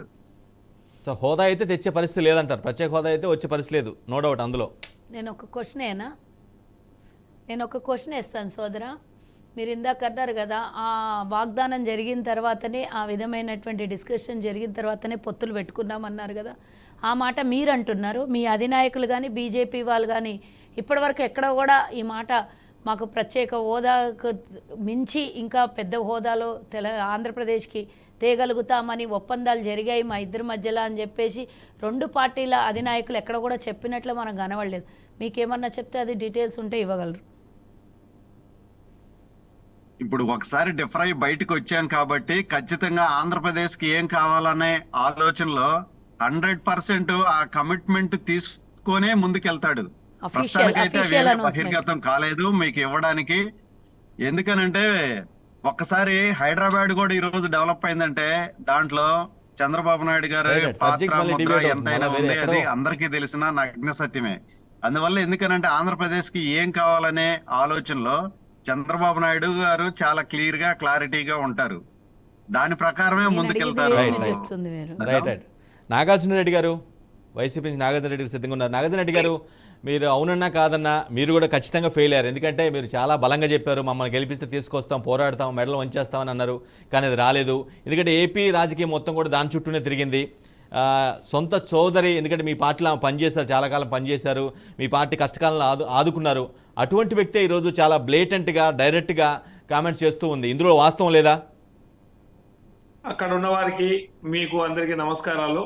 సో హోదా అయితే తెచ్చే పరిస్థితి లేదంటారు, ప్రత్యేక హోదా అయితే వచ్చే పరిస్థితి లేదు, నో డౌట్ అందులో. నేను ఒక క్వశ్చన్ వేస్తాను సోదరా. మీరు ఇందాక అన్నారు కదా, ఆ వాగ్దానం జరిగిన తర్వాతనే, ఆ విధమైనటువంటి డిస్కషన్ జరిగిన తర్వాతనే పొత్తులు పెట్టుకున్నామన్నారు కదా. ఆ మాట మీరు అంటున్నారు. మీ అధినాయకులు కానీ బీజేపీ వాళ్ళు కానీ ఇప్పటివరకు ఎక్కడ కూడా ఈ మాట మాకు ప్రత్యేక హోదాకు మించి ఇంకా పెద్ద హోదాలో ఆంధ్రప్రదేశ్కి తేగలుగుతామని ఒప్పందాలు జరిగాయి మా ఇద్దరి మధ్యలో అని చెప్పేసి రెండు పార్టీల అధినాయకులు ఎక్కడ కూడా చెప్పినట్లు మనం కనబడలేదు. మీకేమన్నా చెప్తే అది డీటెయిల్స్ ఉంటే ఇవ్వగలరు. ఇప్పుడు ఒకసారి డిఫర్ అయ్యి బయటకు వచ్చాం కాబట్టి ఖచ్చితంగా ఆంధ్రప్రదేశ్ కి ఏం కావాలనే ఆలోచనలో 100% ఆ కమిట్మెంట్ తీసుకొనే ముందుకెళ్తాడు. ప్రస్తుతానికైతే అవేమీ బహిర్గతం కాలేదు మీకు ఇవ్వడానికి. ఎందుకనంటే ఒక్కసారి హైదరాబాద్ కూడా ఈ రోజు డెవలప్ అయిందంటే దాంట్లో చంద్రబాబు నాయుడు గారి పాత్ర ముద్ర ఎంతైనా ఉంది. అది అందరికీ తెలిసిన నగ్న సత్యమే. అందువల్ల ఎందుకనంటే ఆంధ్రప్రదేశ్ కి ఏం కావాలనే ఆలోచనలో చంద్రబాబు నాయుడు గారు చాలా క్లియర్ గా క్లారిటీగా ఉంటారు. దాని ప్రకారమే ముందుకెళ్తారు. రైట్. నాగార్జున రెడ్డి గారు, వైసీపీ నుంచి నాగార్జున రెడ్డి గారు సిద్ధంగా ఉన్నారు. నాగార్జున రెడ్డి గారు, మీరు అవునన్నా కాదన్నా మీరు కూడా ఖచ్చితంగా ఫెయిల్ అయ్యారు. ఎందుకంటే మీరు చాలా బలంగా చెప్పారు, మమ్మల్ని గెలిపిస్తే తీసుకొస్తాం, పోరాడతాం, మెడలు వంచేస్తామని అన్నారు. కానీ అది రాలేదు. ఎందుకంటే ఏపీ రాజకీయం మొత్తం కూడా దాని చుట్టూనే తిరిగింది. సొంత సోదరి, ఎందుకంటే మీ పార్టీలో ఆమె పనిచేశారు, చాలా కాలం పనిచేశారు, మీ పార్టీ కష్టకాలంలో ఆదుకున్నారు. అటువంటి వ్యక్తే ఈరోజు చాలా బ్లేటెంట్గా డైరెక్ట్గా కామెంట్స్ చేస్తూ ఉంది. ఇందులో వాస్తవం లేదా? అక్కడ ఉన్న వారికి మీకు అందరికీ నమస్కారాలు.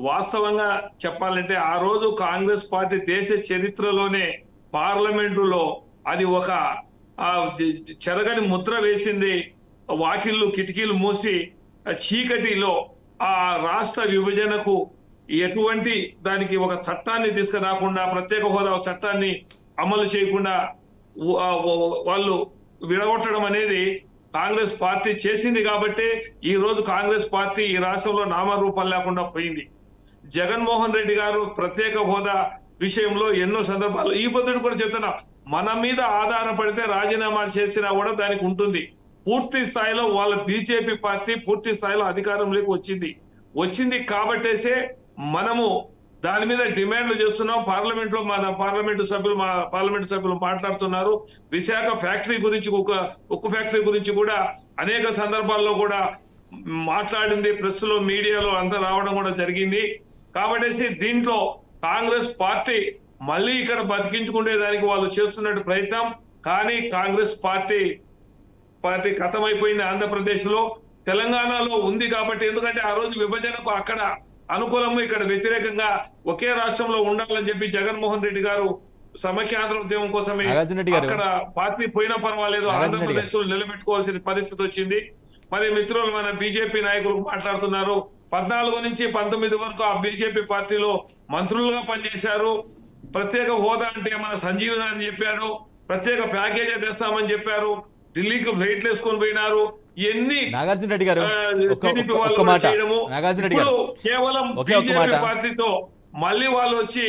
వాస్తవంగా చెప్పాలంటే ఆ రోజు కాంగ్రెస్ పార్టీ దేశ చరిత్రలోనే పార్లమెంటులో అది ఒక చెరగని ముద్ర వేసింది. వాకిళ్ళు కిటికీలు మూసి చీకటిలో ఆ రాష్ట్ర విభజనకు ఎటువంటి దానికి ఒక చట్టాన్ని తీసుకురాకుండా, ప్రత్యేక హోదా చట్టాన్ని అమలు చేయకుండా వాళ్ళు విడగొట్టడం అనేది కాంగ్రెస్ పార్టీ చేసింది. కాబట్టి ఈ రోజు కాంగ్రెస్ పార్టీ ఈ రాష్ట్రంలో నామరూపం లేకుండా పోయింది. జగన్మోహన్ రెడ్డి గారు ప్రత్యేక హోదా విషయంలో ఎన్నో సందర్భాలు, ఈ పొద్దున కూడా చెప్తున్నా, మన మీద ఆధారపడితే రాజీనామా చేసినా కూడా దానికి ఉంటుంది. పూర్తి స్థాయిలో వాళ్ళ బీజేపీ పార్టీ పూర్తి స్థాయిలో అధికారంలోకి వచ్చింది కాబట్టేసే మనము దాని మీద డిమాండ్లు చేస్తున్నాం. మన పార్లమెంటు సభ్యులు మాట్లాడుతున్నారు. విశాఖ ఫ్యాక్టరీ గురించి, ఉక్కు ఫ్యాక్టరీ గురించి కూడా అనేక సందర్భాల్లో కూడా మాట్లాడింది. ప్రెస్ లో, మీడియాలో అంతా రావడం కూడా జరిగింది. కాబట్టి దీంట్లో కాంగ్రెస్ పార్టీ మళ్ళీ ఇక్కడ బతికించుకునేదానికి వాళ్ళు చేస్తున్నట్టు ప్రయత్నం. కానీ కాంగ్రెస్ పార్టీ ఖతమైపోయింది ఆంధ్రప్రదేశ్ లో. తెలంగాణలో ఉంది కాబట్టి, ఎందుకంటే ఆ రోజు విభజనకు అక్కడ అనుకూలము, ఇక్కడ వ్యతిరేకంగా ఒకే రాష్ట్రంలో ఉండాలని చెప్పి జగన్మోహన్ రెడ్డి గారు సమైక్యాంధ్ర ఉద్యమం కోసమే అక్కడ పార్టీ పోయినా పర్వాలేదు, ఆంధ్రప్రదేశ్ లో నిలబెట్టుకోవాల్సిన పరిస్థితి వచ్చింది. మరి మిత్రులు మన బీజేపీ నాయకులు మాట్లాడుతున్నారు, 14 నుంచి 19 వరకు ఆ బీజేపీ పార్టీలో మంత్రులుగా పనిచేశారు. ప్రత్యేక హోదా అంటే మన సంజీవన అని చెప్పారు, ప్రత్యేక ప్యాకేజీ తెస్తామని చెప్పారు, ఢిల్లీకి ఫ్లైట్లు వేసుకొని పోయినారు. ఎన్ని నాగార్జున రెడ్డి గారు కేవలం బీజేపీ పార్టీతో మళ్ళీ వాళ్ళు వచ్చి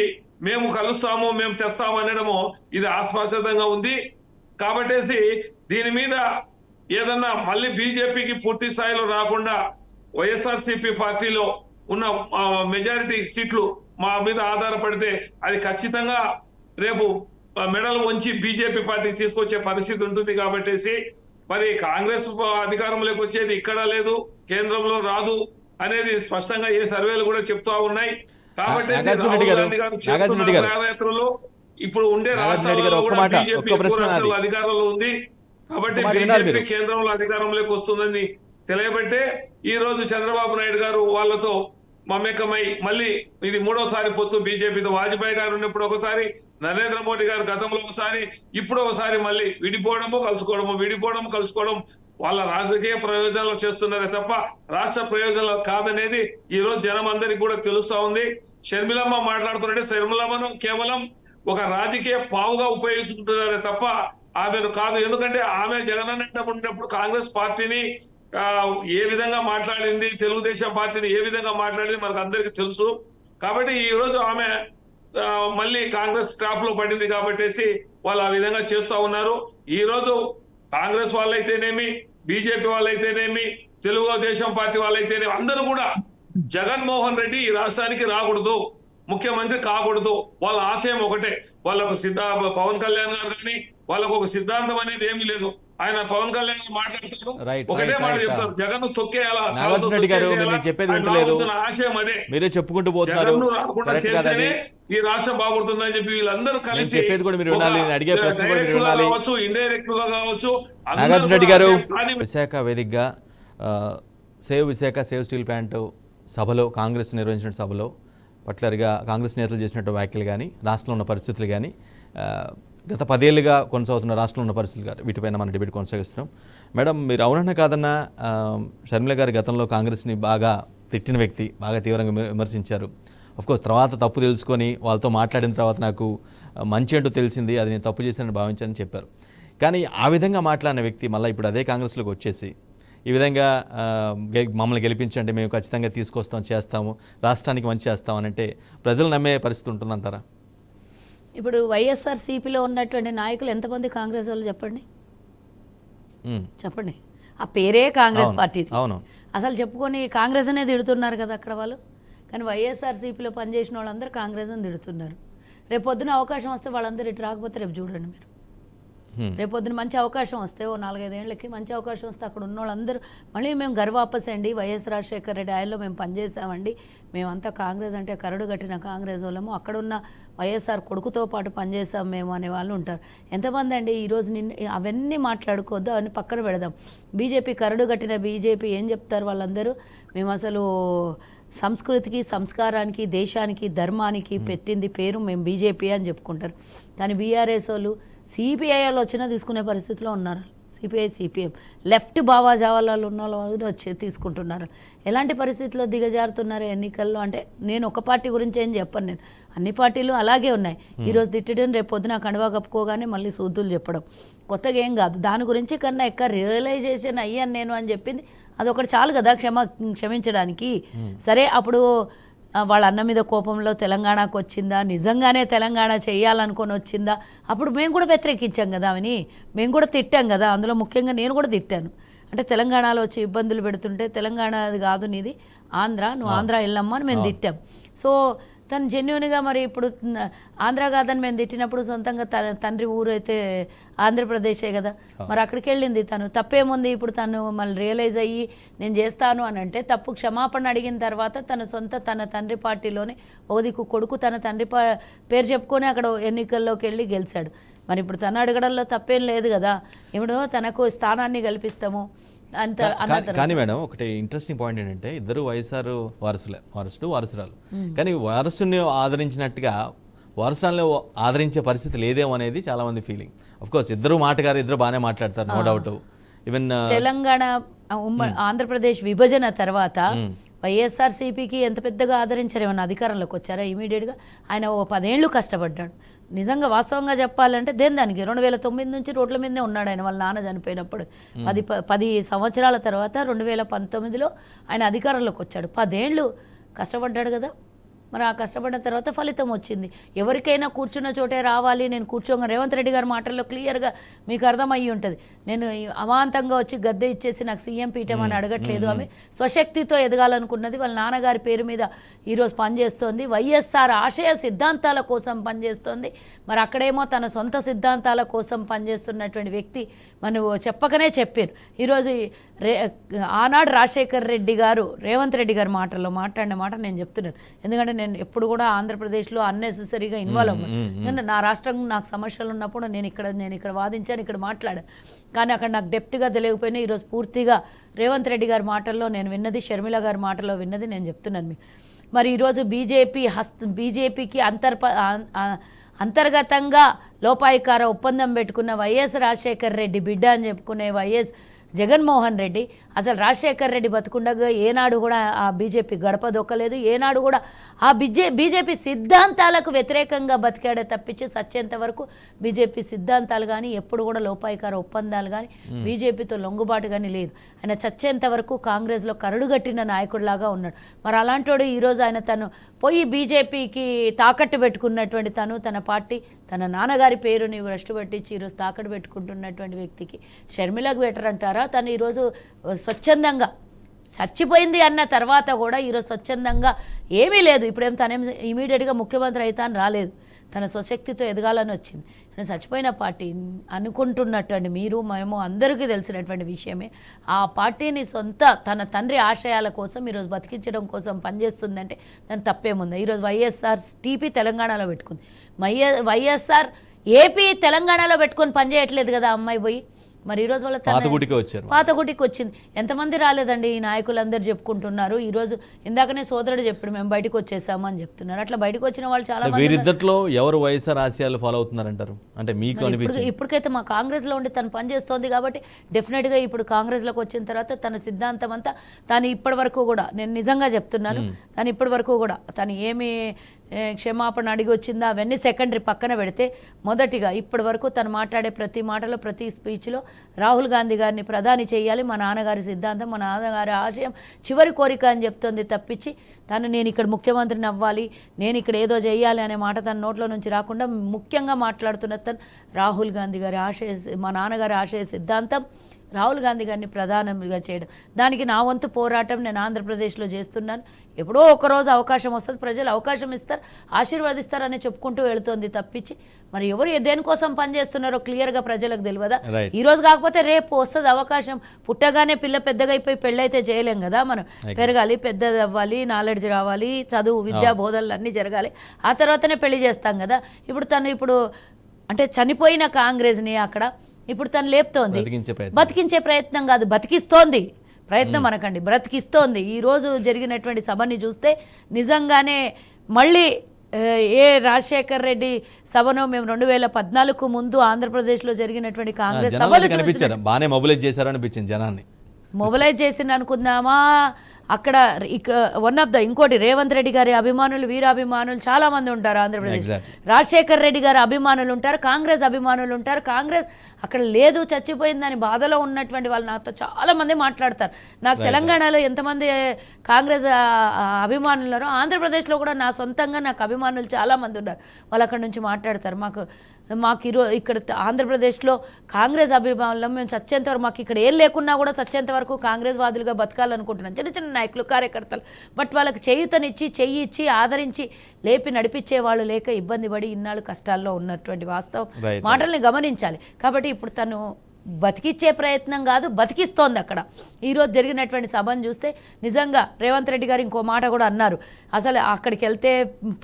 మేము కలుస్తాము, మేము తెస్తాము అనడము ఇది ఆస్వాదంగా ఉంది. కాబట్టి దీని మీద ఏదన్నా మళ్ళీ బీజేపీకి పూర్తి స్థాయిలో రాకుండా వైఎస్ఆర్సీపీ పార్టీలో ఉన్న మెజారిటీ సీట్లు మా మీద ఆధారపడితే అది ఖచ్చితంగా రేపు మెడల్ వంచి బీజేపీ పార్టీకి తీసుకొచ్చే పరిస్థితి ఉంటుంది. కాబట్టి మరి కాంగ్రెస్ అధికారంలోకి వచ్చేది ఇక్కడ లేదు, కేంద్రంలో రాదు అనేది స్పష్టంగా ఏ సర్వేలు కూడా చెప్తా ఉన్నాయి. కాబట్టి పాదయాత్రలో ఇప్పుడు ఉండే రాష్ట్రాల్లో అధికారంలో ఉంది. కాబట్టి బీజేపీ కేంద్రంలో అధికారంలోకి వస్తుందని తెలియబట్టే ఈ రోజు చంద్రబాబు నాయుడు గారు వాళ్ళతో మమేకమై మళ్ళీ ఇది 3వసారి పొత్తు బీజేపీతో. వాజ్పేయి గారు ఉన్నప్పుడు ఒకసారి, నరేంద్ర మోడీ గారు గతంలో ఒకసారి, ఇప్పుడు ఒకసారి మళ్ళీ విడిపోవడం కలుసుకోవడం వాళ్ళ రాజకీయ ప్రయోజనాలు చేస్తున్నారే తప్ప రాష్ట్ర ప్రయోజనాలు కాదనేది ఈ రోజు జనం అందరికి కూడా తెలుస్తా ఉంది. షర్మిలమ్మ మాట్లాడుతుంటే షర్మిలమ్మను కేవలం ఒక రాజకీయ పావుగా ఉపయోగించుకుంటున్నారే తప్ప ఆమెను కాదు. ఎందుకంటే ఆమె జగనన్న ఉన్నప్పుడు కాంగ్రెస్ పార్టీని ఏ విధంగా మాట్లాడింది, తెలుగుదేశం పార్టీని ఏ విధంగా మాట్లాడింది మనకు అందరికీ తెలుసు. కాబట్టి ఈ రోజు ఆమె మళ్ళీ కాంగ్రెస్ ట్రాప్ లో పడింది కాబట్టేసి వాళ్ళు ఆ విధంగా చేస్తా ఉన్నారు. ఈ రోజు కాంగ్రెస్ వాళ్ళైతేనేమి, బీజేపీ వాళ్ళైతేనేమి, తెలుగుదేశం పార్టీ వాళ్ళైతేనేమి అందరూ కూడా జగన్మోహన్ రెడ్డి ఈ రాష్ట్రానికి రాకూడదు, ముఖ్యమంత్రి కాకూడదు. వాళ్ళ ఆశయం ఒకటే. వాళ్ళకు పవన్ కళ్యాణ్ గారు కానీ వాళ్ళకు ఒక సిద్ధాంతం అనేది ఏమీ లేదు. ఆయన పవన్ కళ్యాణ్ మాట్లాడతాడు, ఒకటే మాట చెప్తారు, జగన్ తొక్కేయాలా. నాగార్జున రెడ్డి గారు మీరు చెప్పేది వింటలేదు, ఆశయం అదే. మీరే చెప్పుకుంటూ పోతున్నారు. కరెక్ట్ కాదు అది. ఈ రాష్ట్రం బాగుంటుందని చెప్పి వీళ్ళందరూ కలిసి చెప్పేది కూడా మీరు వినాలి, నేను అడిగే ప్రశ్న కూడా మీరు వినాలి. కావచ్చు, ఇండైరెక్ట్ గా కావచ్చు. నాగార్జున రెడ్డి గారు విశాఖ వేదికగా save Visakha save steel plant సభలో కాంగ్రెస్ నిర్వహించిన సభలో పర్టికులర్గా కాంగ్రెస్ నేతలు చేసినట్టు వ్యాఖ్యలు కానీ, రాష్ట్రంలో ఉన్న పరిస్థితులు కానీ, గత 10 ఏళ్ళుగా కొనసాగుతున్న రాష్ట్రంలో ఉన్న పరిస్థితులు కానీ వీటిపైన మన డిబేట్ కొనసాగిస్తున్నాం. మేడం, మీరు అవునన్నా కాదన్నా షర్మిల గారు గతంలో కాంగ్రెస్ని బాగా తిట్టిన వ్యక్తి, బాగా తీవ్రంగా విమర్శించారు. అఫ్కోర్స్ తర్వాత తప్పు తెలుసుకొని వాళ్ళతో మాట్లాడిన తర్వాత నాకు మంచి అంటూ తెలిసింది, అది నేను తప్పు చేశానని భావించానని చెప్పారు. కానీ ఆ విధంగా మాట్లాడిన వ్యక్తి మళ్ళీ ఇప్పుడు అదే కాంగ్రెస్లోకి వచ్చేసి ఈ విధంగా మమ్మల్ని గెలిపించండి, మేము ఖచ్చితంగా తీసుకొస్తాం, చేస్తాము, రాష్ట్రానికి మంచి చేస్తామని అంటే ప్రజలు నమ్మే పరిస్థితి ఉంటుందంటారా? ఇప్పుడు వైఎస్ఆర్సీపీలో ఉన్నటువంటి నాయకులు ఎంతమంది కాంగ్రెస్ వాళ్ళు చెప్పండి, చెప్పండి. ఆ పేరే కాంగ్రెస్ పార్టీ. అవును, అసలు చెప్పుకొని కాంగ్రెస్ అనే తిడుతున్నారు కదా అక్కడ వాళ్ళు. కానీ వైఎస్ఆర్సీపీలో పనిచేసిన వాళ్ళందరూ కాంగ్రెస్ అని తిడుతున్నారు. రేపు పొద్దున అవకాశం వస్తే వాళ్ళందరూ ఇటు రాకపోతే రేపు చూడండి మీరు. రేపు పొద్దున మంచి అవకాశం వస్తే ఓ 4-5 ఏళ్ళకి మంచి అవకాశం వస్తే అక్కడ ఉన్న వాళ్ళందరూ మళ్ళీ మేము గర్వాపసండి, వైఎస్ రాజశేఖర రెడ్డి ఆయనలో మేము పనిచేసామండి, మేమంతా కాంగ్రెస్ అంటే కరడు కట్టిన కాంగ్రెస్ వాళ్ళము, అక్కడున్న వైఎస్ఆర్ కొడుకుతో పాటు పనిచేసాం మేము అనే వాళ్ళు ఉంటారు. ఎంతమంది అండి ఈరోజు అవన్నీ మాట్లాడుకోవద్దు, అవన్నీ పక్కన పెడదాం. బీజేపీ కరడు కట్టిన బీజేపీ ఏం చెప్తారు వాళ్ళందరూ, మేము అసలు సంస్కృతికి, సంస్కారానికి, దేశానికి, ధర్మానికి పెట్టింది పేరు మేము బీజేపీ అని చెప్పుకుంటారు. కానీ బీఆర్ఎస్ వాళ్ళు సిపిఐ వాళ్ళు వచ్చినా తీసుకునే పరిస్థితిలో ఉన్నారు. సిపిఐ సిపిఎం లెఫ్ట్ భావాజావాళ్ళు ఉన్న వాళ్ళు వచ్చి తీసుకుంటున్నారు. ఎలాంటి పరిస్థితుల్లో దిగజారుతున్నారు ఎన్నికల్లో అంటే నేను ఒక పార్టీ గురించి ఏం చెప్పను, నేను అన్ని పార్టీలు అలాగే ఉన్నాయి. ఈరోజు తిట్టడం రేపు పొద్దున కండువా కప్పుకోగానే మళ్ళీ సూదులు చెప్పడం కొత్తగా ఏం కాదు. దాని గురించి కన్నా ఎక్క రియలైజేషన్ అయ్యాను నేను అని చెప్పింది అదొకటి చాలు కదా క్షమించడానికి. సరే, అప్పుడు వాళ్ళ అన్న మీద కోపంలో తెలంగాణకు వచ్చిందా, నిజంగానే తెలంగాణ చేయాలనుకొని వచ్చిందా, అప్పుడు మేము కూడా వ్యతిరేకించాం కదా అవని, మేము కూడా తిట్టాం కదా. అందులో ముఖ్యంగా నేను కూడా తిట్టాను. అంటే తెలంగాణలో వచ్చి ఇబ్బందులు పెడుతుంటే తెలంగాణ అది కాదు నీది ఆంధ్ర, నువ్వు ఆంధ్ర వెళ్ళమ్మా అని మేము తిట్టాం. సో తను జెన్యున్గా మరి ఇప్పుడు ఆంధ్ర కాదని మేము తిట్టినప్పుడు సొంతంగా తండ్రి ఊరు అయితే ఆంధ్రప్రదేశే కదా, మరి అక్కడికి వెళ్ళింది తను. తప్పేముంది? ఇప్పుడు తను మళ్ళీ రియలైజ్ అయ్యి నేను చేస్తాను అని అంటే తప్పు క్షమాపణ అడిగిన తర్వాత తన తండ్రి పార్టీలోనే ఒక దిక్కు కొడుకు తన తండ్రి పేరు చెప్పుకొని అక్కడ ఎన్నికల్లోకి వెళ్ళి గెలిచాడు. మరి ఇప్పుడు తను అడగడంలో తప్పేం లేదు కదా. ఇప్పుడు తనకు స్థానాన్ని కల్పిస్తాము అంత. కానీ మేడం, ఒకటి ఇంట్రెస్టింగ్ పాయింట్ ఏంటంటే ఇద్దరు వైఎస్ఆర్ వారసుడు వారసురాలు, కానీ వారసుని ఆదరించినట్టుగా వారసులను ఆదరించే పరిస్థితి లేదేమో అనేది చాలా మంది ఫీలింగ్. అఫ్ కోర్స్ ఇద్దరు మాటగారు, ఇద్దరు బాగానే మాట్లాడతారు, no doubt. Even Telangana Andhra Pradesh విభజన తర్వాత వైఎస్ఆర్సీపీకి ఎంత పెద్దగా ఆదరించారు, ఏమన్నా అధికారంలోకి వచ్చారా ఇమీడియట్గా? ఆయన ఓ 10 ఏళ్ళు కష్టపడ్డాడు. నిజంగా వాస్తవంగా చెప్పాలంటే దానికి 2009 నుంచి రోడ్ల మీదే ఉన్నాడు ఆయన. వాళ్ళ నాన్న చనిపోయినప్పుడు 10 సంవత్సరాల తర్వాత 2019లో ఆయన అధికారంలోకి వచ్చాడు. 10 ఏళ్ళు కష్టపడ్డాడు కదా. మరి ఆ కష్టపడిన తర్వాత ఫలితం వచ్చింది. ఎవరికైనా కూర్చున్న చోటే రావాలి. నేను కూర్చోగా రేవంత్ రెడ్డి గారి మాటల్లో క్లియర్గా మీకు అర్థమయ్యి ఉంటుంది. నేను అమాంతంగా వచ్చి గద్దె ఇచ్చేసి నాకు సీఎం పీఠం అని అడగట్లేదు. ఆమె స్వశక్తితో ఎదగాలనుకున్నది. వాళ్ళ నాన్నగారి పేరు మీద ఈరోజు పనిచేస్తోంది. వైఎస్ఆర్ ఆశయ సిద్ధాంతాల కోసం పనిచేస్తోంది. మరి అక్కడేమో తన సొంత సిద్ధాంతాల కోసం పనిచేస్తున్నటువంటి వ్యక్తి మనం చెప్పకనే చెప్పారు. ఈరోజు ఆనాడు రాజశేఖర్ రెడ్డి గారు రేవంత్ రెడ్డి గారి మాటల్లో మాట్లాడిన మాట నేను చెప్తున్నాను. ఎందుకంటే నేను ఎప్పుడు కూడా ఆంధ్రప్రదేశ్లో అన్నెసెసరీగా ఇన్వాల్వ్ అవ్వను. నా రాష్ట్రం నాకు సమస్యలు ఉన్నప్పుడు నేను ఇక్కడ వాదించాను, ఇక్కడ మాట్లాడాను. కానీ అక్కడ నాకు డెప్త్గా తెలియకపోయినా ఈరోజు పూర్తిగా రేవంత్ రెడ్డి గారి మాటల్లో నేను విన్నది, షర్మిల గారి మాటల్లో విన్నది నేను చెప్తున్నాను మీకు. మరి ఈరోజు బీజేపీకి అంతర్గతంగా లోపాయికార ఒప్పందం పెట్టుకున్న వైఎస్ రాజశేఖర్ రెడ్డి బిడ్డ అని చెప్పుకునే వైఎస్ జగన్మోహన్ రెడ్డి అసలు రాజశేఖర్ రెడ్డి బతుకుండగా ఏనాడు కూడా ఆ బీజేపీ గడప దొక్కలేదు, ఏనాడు కూడా ఆ బీజేపీ సిద్ధాంతాలకు వ్యతిరేకంగా బతికాడే తప్పించి సచ్చేంత వరకు బీజేపీ సిద్ధాంతాలు కానీ ఎప్పుడు కూడా లోపాయికార ఒప్పందాలు కానీ బీజేపీతో లొంగుబాటు కానీ లేదు. ఆయన చచ్చేంత వరకు కాంగ్రెస్లో కరడుగట్టిన నాయకుడిలాగా ఉన్నాడు. మరి అలాంటోడు ఈరోజు ఆయన తను పోయి బీజేపీకి తాకట్టు పెట్టుకున్నటువంటి తన పార్టీ తన నాన్నగారి పేరుని భ్రష్టు పట్టించి ఈరోజు తాకట్టు పెట్టుకుంటున్నటువంటి వ్యక్తికి షర్మిలకు బెటర్ అంటారా? తను ఈరోజు స్వచ్ఛందంగా చచ్చిపోయింది అన్న తర్వాత కూడా ఈరోజు స్వచ్ఛందంగా ఏమీ లేదు, ఇప్పుడేం తనేం ఇమీడియట్గా ముఖ్యమంత్రి అవుతా అని రాలేదు, తన స్వశక్తితో ఎదగాలని వచ్చింది. నేను చచ్చిపోయిన పార్టీ అనుకుంటున్నటువంటి మీరు మేము అందరికీ తెలిసినటువంటి విషయమే. ఆ పార్టీని తన తండ్రి ఆశయాల కోసం ఈరోజు బతికించడం కోసం పనిచేస్తుందంటే దాని తప్పేముంది? ఈరోజు వైఎస్ఆర్ టీపీ తెలంగాణలో పెట్టుకుంది, వైఎస్ఆర్ ఏపీ తెలంగాణలో పెట్టుకొని పనిచేయట్లేదు కదా అమ్మాయి పోయి. మరి ఈరోజు వాళ్ళ పాతగుడికి వచ్చింది. ఎంతమంది రాలేదండి ఈ నాయకులందరూ చెప్పుకుంటున్నారు. ఈరోజు ఇందాకనే సోదరుడు చెప్పాడు మేము బయటకు వచ్చేసాము అని చెప్తున్నారు. అట్లా బయటకు వచ్చిన వాళ్ళు చాలా మంది. వీరిద్దరిలో ఎవరు వైఎస్ఆర్ ఆశయాలు ఫాలో అవుతున్నారంటారు? అంటే మీకు అనిపించింది ఇప్పటికైతే మా కాంగ్రెస్లో ఉండి తను పనిచేస్తోంది కాబట్టి డెఫినెట్గా ఇప్పుడు కాంగ్రెస్లోకి వచ్చిన తర్వాత తన సిద్ధాంతం అంతా తను ఇప్పటి వరకు కూడా, నేను నిజంగా చెప్తున్నాను, తను ఇప్పటి వరకు కూడా తను ఏమి క్షమాపణ అడిగి వచ్చిందా అవన్నీ సెకండరీ పక్కన పెడితే, మొదటిగా ఇప్పటి వరకు తను మాట్లాడే ప్రతి మాటలో ప్రతి స్పీచ్లో రాహుల్ గాంధీ గారిని ప్రధాని చేయాలి, మా నాన్నగారి సిద్ధాంతం మా నాన్నగారి ఆశయం చివరి కోరిక అని చెప్తుంది తప్పించి నేను ఇక్కడ ముఖ్యమంత్రిని అవ్వాలి, నేను ఇక్కడ ఏదో చేయాలి అనే మాట తన నోట్లో నుంచి రాకుండా ముఖ్యంగా మాట్లాడుతున్న తను రాహుల్ గాంధీ గారి మా నాన్నగారి ఆశయ సిద్ధాంతం రాహుల్ గాంధీ గారిని ప్రధానంగా చేయడం. దానికి నా వంతు పోరాటం నేను ఆంధ్రప్రదేశ్లో చేస్తున్నాను. ఎప్పుడో ఒకరోజు అవకాశం వస్తుంది, ప్రజలు అవకాశం ఇస్తారు, ఆశీర్వదిస్తారని చెప్పుకుంటూ వెళుతోంది తప్పించి మరి ఎవరు దేనికోసం పనిచేస్తున్నారో క్లియర్గా ప్రజలకు తెలియదా? ఈ రోజు కాకపోతే రేపు వస్తుంది అవకాశం. పుట్టగానే పిల్ల పెద్దగా అయిపోయి పెళ్ళైతే చేయలేం కదా, మనం పెరగాలి, పెద్దది అవ్వాలి, నాలెడ్జ్ రావాలి, చదువు విద్యా బోధనలు అన్నీ జరగాలి, ఆ తర్వాతనే పెళ్లి చేస్తాం కదా. ఇప్పుడు అంటే చనిపోయిన కాంగ్రెస్ని అక్కడ ఇప్పుడు తను లేపుతోంది, బతికించే ప్రయత్నం కాదు, బతికిస్తోంది. ప్రయత్నం అనకండి, బ్రతికిస్తోంది. ఈరోజు జరిగినటువంటి సభని చూస్తే నిజంగానే మళ్ళీ ఏ రాజశేఖర్ రెడ్డి సభను మేము 2014 ముందు ఆంధ్రప్రదేశ్లో జరిగినటువంటి కాంగ్రెస్ సభలు బాగానే మొబిలైజ్ చేశారనిపించింది జనాన్ని. మొబిలైజ్ చేసింది అనుకుందామా? అక్కడ వన్ ఆఫ్ ద ఇంకోటి రేవంత్ రెడ్డి గారి అభిమానులు, వీరాభిమానులు చాలా మంది ఉంటారు ఆంధ్రప్రదేశ్. రాజశేఖర్ రెడ్డి గారి అభిమానులు ఉంటారు, కాంగ్రెస్ అభిమానులు ఉంటారు. కాంగ్రెస్ అక్కడ లేదు, చచ్చిపోయిందని బాధలో ఉన్నటువంటి వాళ్ళు నాతో చాలా మంది మాట్లాడతారు. నాకు తెలంగాణలో ఎంతమంది కాంగ్రెస్ అభిమానులు ఉన్నారో ఆంధ్రప్రదేశ్లో కూడా నా సొంతంగా నాకు అభిమానులు చాలా మంది ఉన్నారు. వాళ్ళు అక్కడ నుంచి మాట్లాడతారు. మాకు ఇక్కడ ఆంధ్రప్రదేశ్లో కాంగ్రెస్ అభిమానులం, మేము చచ్చేంత వరకు మాకు ఇక్కడ ఏం లేకున్నా కూడా చచ్చేంత వరకు కాంగ్రెస్ వాదులుగా బతకాలనుకుంటున్నాం, చిన్న చిన్న నాయకులు కార్యకర్తలు. బట్ వాళ్ళకి చేయుతనిచ్చి చెయ్యి ఇచ్చి ఆదరించి లేపి నడిపించే వాళ్ళు లేక ఇబ్బంది పడి ఇన్నాళ్ళు కష్టాల్లో ఉన్నటువంటి వాస్తవం మాటల్ని గమనించాలి. కాబట్టి ఇప్పుడు తను బతికిచ్చే ప్రయత్నం కాదు, బతికిస్తోంది. అక్కడ ఈరోజు జరిగినటువంటి సభను చూస్తే నిజంగా రేవంత్ రెడ్డి గారు ఇంకో మాట కూడా అన్నారు, అసలు అక్కడికి వెళ్తే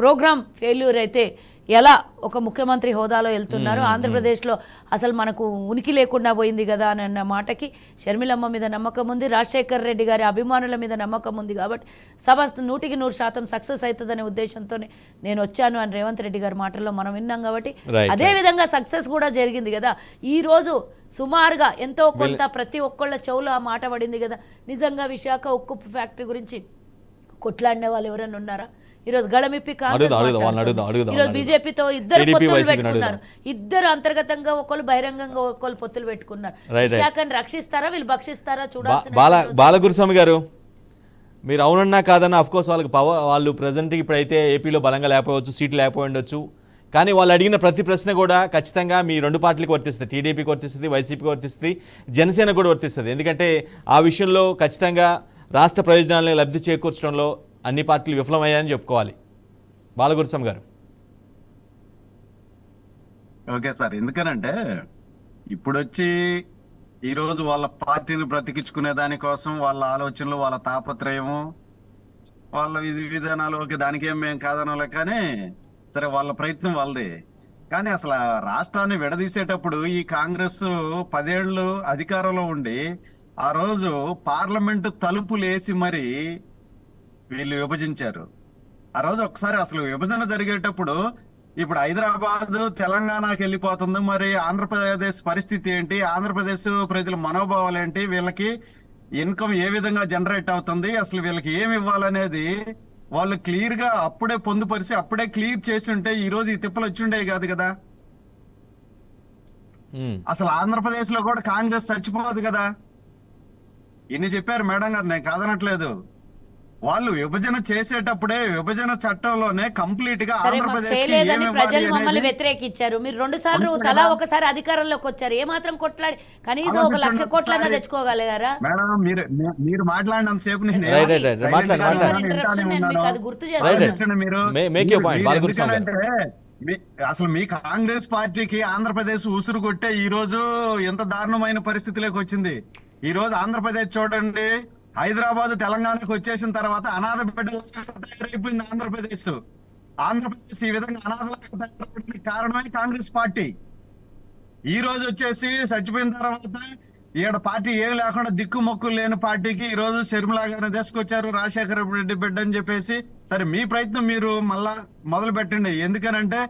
ప్రోగ్రామ్ ఫెయిల్యూర్ అయితే ఎలా ఒక ముఖ్యమంత్రి హోదాలో వెళ్తున్నారు, ఆంధ్రప్రదేశ్లో అసలు మనకు ఉనికి లేకుండా పోయింది కదా అన్న మాటకి షర్మిలమ్మ మీద నమ్మకం ఉంది, రాజశేఖర్ రెడ్డి గారి అభిమానుల మీద నమ్మకం ఉంది. కాబట్టి సభ 100% సక్సెస్ అవుతుందనే ఉద్దేశంతోనే నేను వచ్చాను అని రేవంత్ రెడ్డి గారి మాటల్లో మనం విన్నాం. కాబట్టి అదేవిధంగా సక్సెస్ కూడా జరిగింది కదా. ఈరోజు సుమారుగా ఎంతో కొంత ప్రతి ఒక్కళ్ళ చెవులో ఆ మాట పడింది కదా. నిజంగా విశాఖ ఉక్కు ఫ్యాక్టరీ గురించి కొట్లాడిన వాళ్ళు ఎవరైనా ఉన్నారా? ఈరోజు గళమిప్పి ఈరోజు బీజేపీతో ఇద్దరు పొత్తులు పెట్టుకున్నారు, ఇద్దరు అంతర్గతంగా ఒకళ్ళు బహిరంగంగా ఒకళ్ళు పొత్తులు పెట్టుకున్నారు. విశాఖని రక్షిస్తారా వీళ్ళు భక్షిస్తారా చూడాలి. బాలగురుస్వామి గారు, మీరు అవునన్నా కాదన్నా అఫ్ కోర్స్ వాళ్ళకి వాళ్ళు ప్రజెంట్కి ఇప్పుడైతే ఏపీలో బలంగా లేకపోవచ్చు, సీట్లు లేకపోయి ఉండొచ్చు, కానీ వాళ్ళు అడిగిన ప్రతి ప్రశ్న కూడా ఖచ్చితంగా మీ రెండు పార్టీలకు వర్తిస్తుంది, టీడీపీకి వర్తిస్తుంది, వైసీపీకి వర్తిస్తుంది, జనసేన కూడా వర్తిస్తుంది. ఎందుకంటే ఆ విషయంలో ఖచ్చితంగా రాష్ట్ర ప్రయోజనాలను లబ్ధి చేకూర్చడంలో అన్ని పార్టీలు విఫలమయ్యాయని చెప్పుకోవాలి. బాలగురుస్వామి గారు. ఓకే సార్, ఎందుకనంటే ఇప్పుడు వచ్చి ఈరోజు వాళ్ళ పార్టీని బ్రతికించుకునే దానికోసం వాళ్ళ ఆలోచనలు, వాళ్ళ తాపత్రయము, వాళ్ళ విధి విధానాలు, ఓకే దానికేం మేము కాదనలే, కానీ సరే వాళ్ళ ప్రయత్నం వాళ్ళది. కానీ అసలు రాష్ట్రాన్ని విడదీసేటప్పుడు ఈ కాంగ్రెస్ 10 ఏళ్ళు అధికారంలో ఉండి ఆ రోజు పార్లమెంటు తలుపులేసి మరి వీళ్ళు విభజించారు. ఆ రోజు ఒకసారి అసలు విభజన జరిగేటప్పుడు ఇప్పుడు హైదరాబాద్ తెలంగాణకి వెళ్ళిపోతుంది, మరి ఆంధ్రప్రదేశ్ పరిస్థితి ఏంటి, ఆంధ్రప్రదేశ్ ప్రజల మనోభావాలు ఏంటి, వీళ్ళకి ఇన్కమ్ ఏ విధంగా జనరేట్ అవుతుంది, అసలు వీళ్ళకి ఏమి ఇవ్వాలనేది వాళ్ళు క్లియర్ గా అప్పుడే పొందుపరిచి అప్పుడే క్లియర్ చేసి ఉంటే ఈ రోజు ఈ తిప్పలు వచ్చి ఉండేవి కాదు కదా. అసలు ఆంధ్రప్రదేశ్ లో కూడా కాంగ్రెస్ చచ్చిపోదు కదా. ఇన్ని చెప్పారు మేడం గారు, నేను కాదనట్లేదు. వాళ్ళు విభజన చేసేటప్పుడే విభజన చట్టంలోనే కంప్లీట్ గా సరే, మాకు ఆంధ్రప్రదేశ్ చేయలేదని ప్రజలు మమ్మల్ని వ్యతిరేకించారు. మీరు 2 సార్లు తలా ఒకసారి అధికారంలోకి వచ్చారు. ఏ మాత్రం కొట్లాడి కనీసం 1 లక్ష కోట్లన్నా తెచ్చుకోగలిగారా? మేడం మీరు మాట్లాడినంత సేపు నేను Right, right, right. మాట్లాడండి. ఇంటరప్షన్, నేను మీకు అది గుర్తు Right, చేస్తాను. right. మీరు Make your point. బాలకృష్ణ గారు. ఎందుకంటే అసలు మీ కాంగ్రెస్ పార్టీకి ఆంధ్రప్రదేశ్ ఉసురు కొట్టే ఈ రోజు ఎంత దారుణమైన పరిస్థితిలోకి వచ్చింది. ఈ రోజు ఆంధ్రప్రదేశ్ చూడండి, హైదరాబాద్ తెలంగాణకు వచ్చేసిన తర్వాత అనాథ బిడ్డలాగా తయారైపోయింది ఆంధ్రప్రదేశ్. ఆంధ్రప్రదేశ్ ఈ విధంగా అనాథలాగా తయారైపోవడానికి కారణమే కాంగ్రెస్ పార్టీ. ఈ రోజు వచ్చేసి చచ్చిపోయిన తర్వాత ఈడ పార్టీ ఏం లేకుండా దిక్కు మొక్కు లేని పార్టీకి ఈ రోజు షర్మిలా గారిని తీసుకొచ్చారు, రాజశేఖర రెడ్డి బిడ్డ అని చెప్పేసి. సరే, మీ ప్రయత్నం మీరు మళ్ళా మొదలు పెట్టండి. ఎందుకనంటే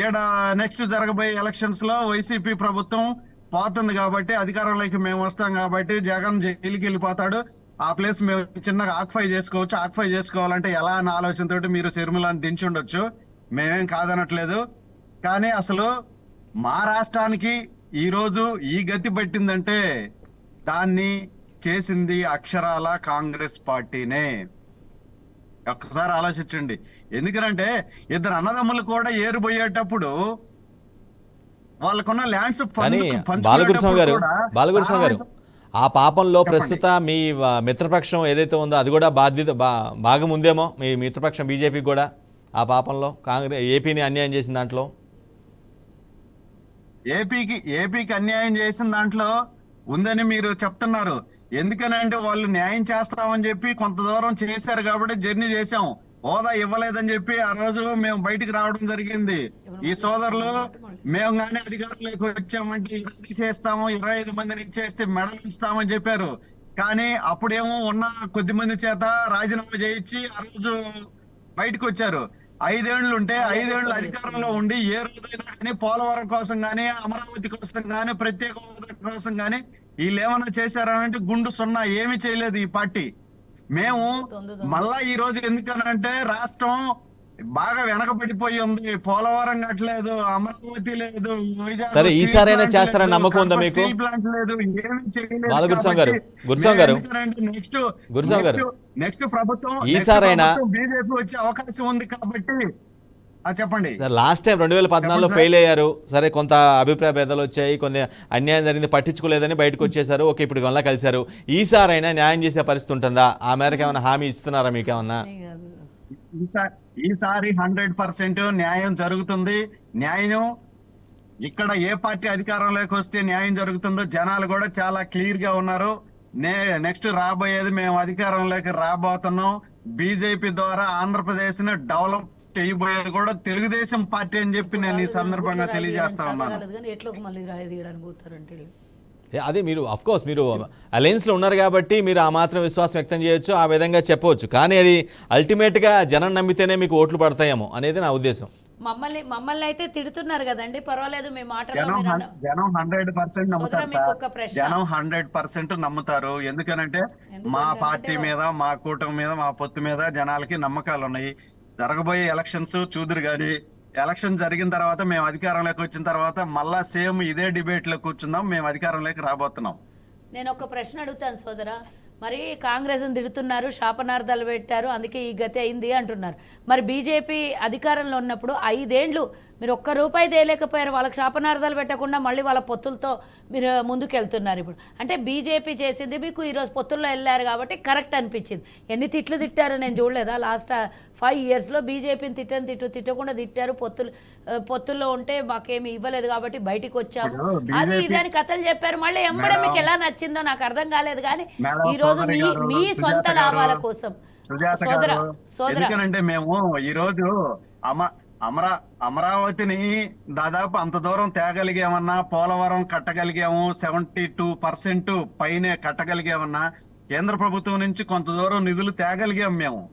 ఈడ నెక్స్ట్ జరగబోయే ఎలక్షన్స్ లో వైసీపీ ప్రభుత్వం పోతుంది కాబట్టి, అధికారంలోకి మేము వస్తాం కాబట్టి జగన్ జైలుకి వెళ్ళిపోతాడు. ఆ ప్లేస్ మేము చిన్నగా ఆక్యుపై చేసుకోవచ్చు. ఆక్యుపై చేసుకోవాలంటే ఎలా అన్న ఆలోచనతోటి మీరు షర్మిలాని దించి ఉండొచ్చు, మేమేం కాదనట్లేదు. కానీ అసలు మా రాష్ట్రానికి ఈ రోజు ఈ గతి పట్టిందంటే దాన్ని చేసింది అక్షరాల కాంగ్రెస్ పార్టీనే. ఒక్కసారి ఆలోచించండి. ఎందుకంటే ఇద్దరు అన్నదమ్ములు కూడా ఏరుపోయేటప్పుడు వాళ్ళకున్న ల్యాండ్స్ కానీ బాలకృష్ణ గారు ఆ పాపంలో ప్రస్తుత మీ మిత్రపక్షం ఏదైతే ఉందో అది కూడా భాగం ఉందేమో, మీ మిత్రపక్షం బీజేపీకి కూడా ఆ పాపంలో కాంగ్రెస్ ఏపీని అన్యాయం చేసిన దాంట్లో. ఏపీకి అన్యాయం చేసిన దాంట్లో ఉందని మీరు చెప్తున్నారు. ఎందుకనంటే వాళ్ళు న్యాయం చేస్తామని చెప్పి కొంత దూరం చేశారు కాబట్టి జర్నీ చేశాం. హోదా ఇవ్వలేదని చెప్పి ఆ రోజు మేము బయటికి రావడం జరిగింది. ఈ సోదరులు మేము గానీ అధికారంలోకి వచ్చామంటే తీసేస్తాము, 25 మందిని ఇచ్చేస్తే మెడలు ఉంచుతామని చెప్పారు. కానీ అప్పుడేమో ఉన్న కొద్ది మంది చేత రాజీనామా చేయించి ఆ రోజు బయటకు వచ్చారు. 5 ఏళ్ళు ఉంటే 5 ఏళ్ళు అధికారంలో ఉండి ఏ రోజైనా కానీ పోలవరం కోసం గానీ, అమరావతి కోసం గానీ, ప్రత్యేక హోదా కోసం గానీ వీళ్ళు ఏమన్నా చేశారనంటే గుండు సున్నా, ఏమీ చేయలేదు ఈ పార్టీ. మేము మళ్ళా ఈ రోజు ఎందుకనంటే రాష్ట్రం బాగా వెనకబడిపోయి ఉంది. పోలవరం కట్టలేదు, అమరావతి లేదు, సరే ఈసారైనా చేస్తారని నమ్మకం ఉందా మీకు? ప్లాంట్ లేదు, ఏమీ చేయలేదు. బాలకృష్ణ గారు, నెక్స్ట్ ప్రభుత్వం ఈసారైనా బీజేపీ వచ్చే అవకాశం ఉంది కాబట్టి చెప్పండి సార్. లాస్ట్ టైం 2014లో ఫెయిల్ అయ్యారు. సరే, కొంత అభిప్రాయ భేదాలు వచ్చాయి, కొన్ని అన్యాయం జరిగింది, పట్టించుకోలేదని బయటకు వచ్చేసారు. ఓకే, ఇప్పుడు మళ్ళీ కలిశారు. ఈసారైనా న్యాయం చేసే పరిస్థితి ఉంటుందా? ఆ మేరకు ఏమైనా హామీ ఇస్తున్నారా మీకేమన్నా? ఈసారి 100% న్యాయం జరుగుతుంది. న్యాయం ఇక్కడ ఏ పార్టీ అధికారంలోకి వస్తే న్యాయం జరుగుతుందో జనాలు కూడా చాలా క్లియర్ గా ఉన్నారు. నెక్స్ట్ రాబోయేది మేము అధికారంలోకి రాబోతున్నాం. బీజేపీ ద్వారా ఆంధ్రప్రదేశ్ ని డెవలప్ చేయబోయేది కూడా తెలుగుదేశం పార్టీ అని చెప్పి నేను ఈ సందర్భంగా తెలియజేస్తా ఉన్నాను. అదే మీరు అఫ్ కోర్స్ మీరు అలయన్స్లో ఉన్నారు కాబట్టి మీరు ఆ మాత్రం విశ్వాసం వ్యక్తం చేయొచ్చు, ఆ విధంగా చెప్పవచ్చు. కానీ అది అల్టిమేట్గా జనం నమ్మితేనే మీకు ఓట్లు పడతాయేమో అనేది నా ఉద్దేశం. మమ్మల్ని అయితే తిడుతున్నారు కదండి, పర్వాలేదు మీ మాటలో. జనం 100% నమ్ముతారు సార్. జనం 100% నమ్ముతారు. ఎందుకనంటే మా పార్టీ మీద, మా కూటమి మీద, మా పొత్తు మీద జనాలకి నమ్మకాలు ఉన్నాయి. జరగబోయే ఎలక్షన్స్ చూదురు గాని, ఎలక్షన్ జరిగిన తర్వాత మేము అధికారంలోకి వచ్చిన తర్వాత మళ్ళా సేమ్ ఇదే డిబేట్ లో కూర్చుందాం. మేము అధికారంలోకి రాబోతున్నాం. నేను ఒక ప్రశ్న అడుగుతాను సోదరా. మరి కాంగ్రెస్ తిడుతున్నారు, శాపనార్థాలు పెట్టారు, అందుకే ఈ గతి అయింది అంటున్నారు. మరి బీజేపీ అధికారంలో ఉన్నప్పుడు 5 ఏళ్ళు మీరు ఒక్క రూపాయి తేలేకపోయారు. వాళ్ళకి శాపనార్థాలు పెట్టకుండా మళ్ళీ వాళ్ళ పొత్తులతో మీరు ముందుకు వెళ్తున్నారు. ఇప్పుడు అంటే బీజేపీ చేసింది మీకు ఈరోజు పొత్తుల్లో వెళ్ళారు కాబట్టి కరెక్ట్ అనిపించింది. ఎన్ని తిట్లు తిట్టారు నేను చూడలేదా? లాస్ట్ 5 ఇయర్స్లో బీజేపీని తిట్టకుండా తిట్టారు. పొత్తుల్లో ఉంటే మాకేమి ఇవ్వలేదు కాబట్టి బయటికి వచ్చాము, అది ఇదని కథలు చెప్పారు. మళ్ళీ ఎంబడే మీకు ఎలా నచ్చిందో నాకు అర్థం కాలేదు. కానీ ఈ రోజు మీ సొంత లాభాల కోసం ఎందుకంటే మేము ఈ రోజు అమరావతిని దాదాపు అంత దూరం తేగలిగామన్నా, పోలవరం కట్టగలిగాము, 72% పైనే కట్టగలిగామన్నా, కేంద్ర ప్రభుత్వం నుంచి కొంత దూరం నిధులు తేగలిగాము.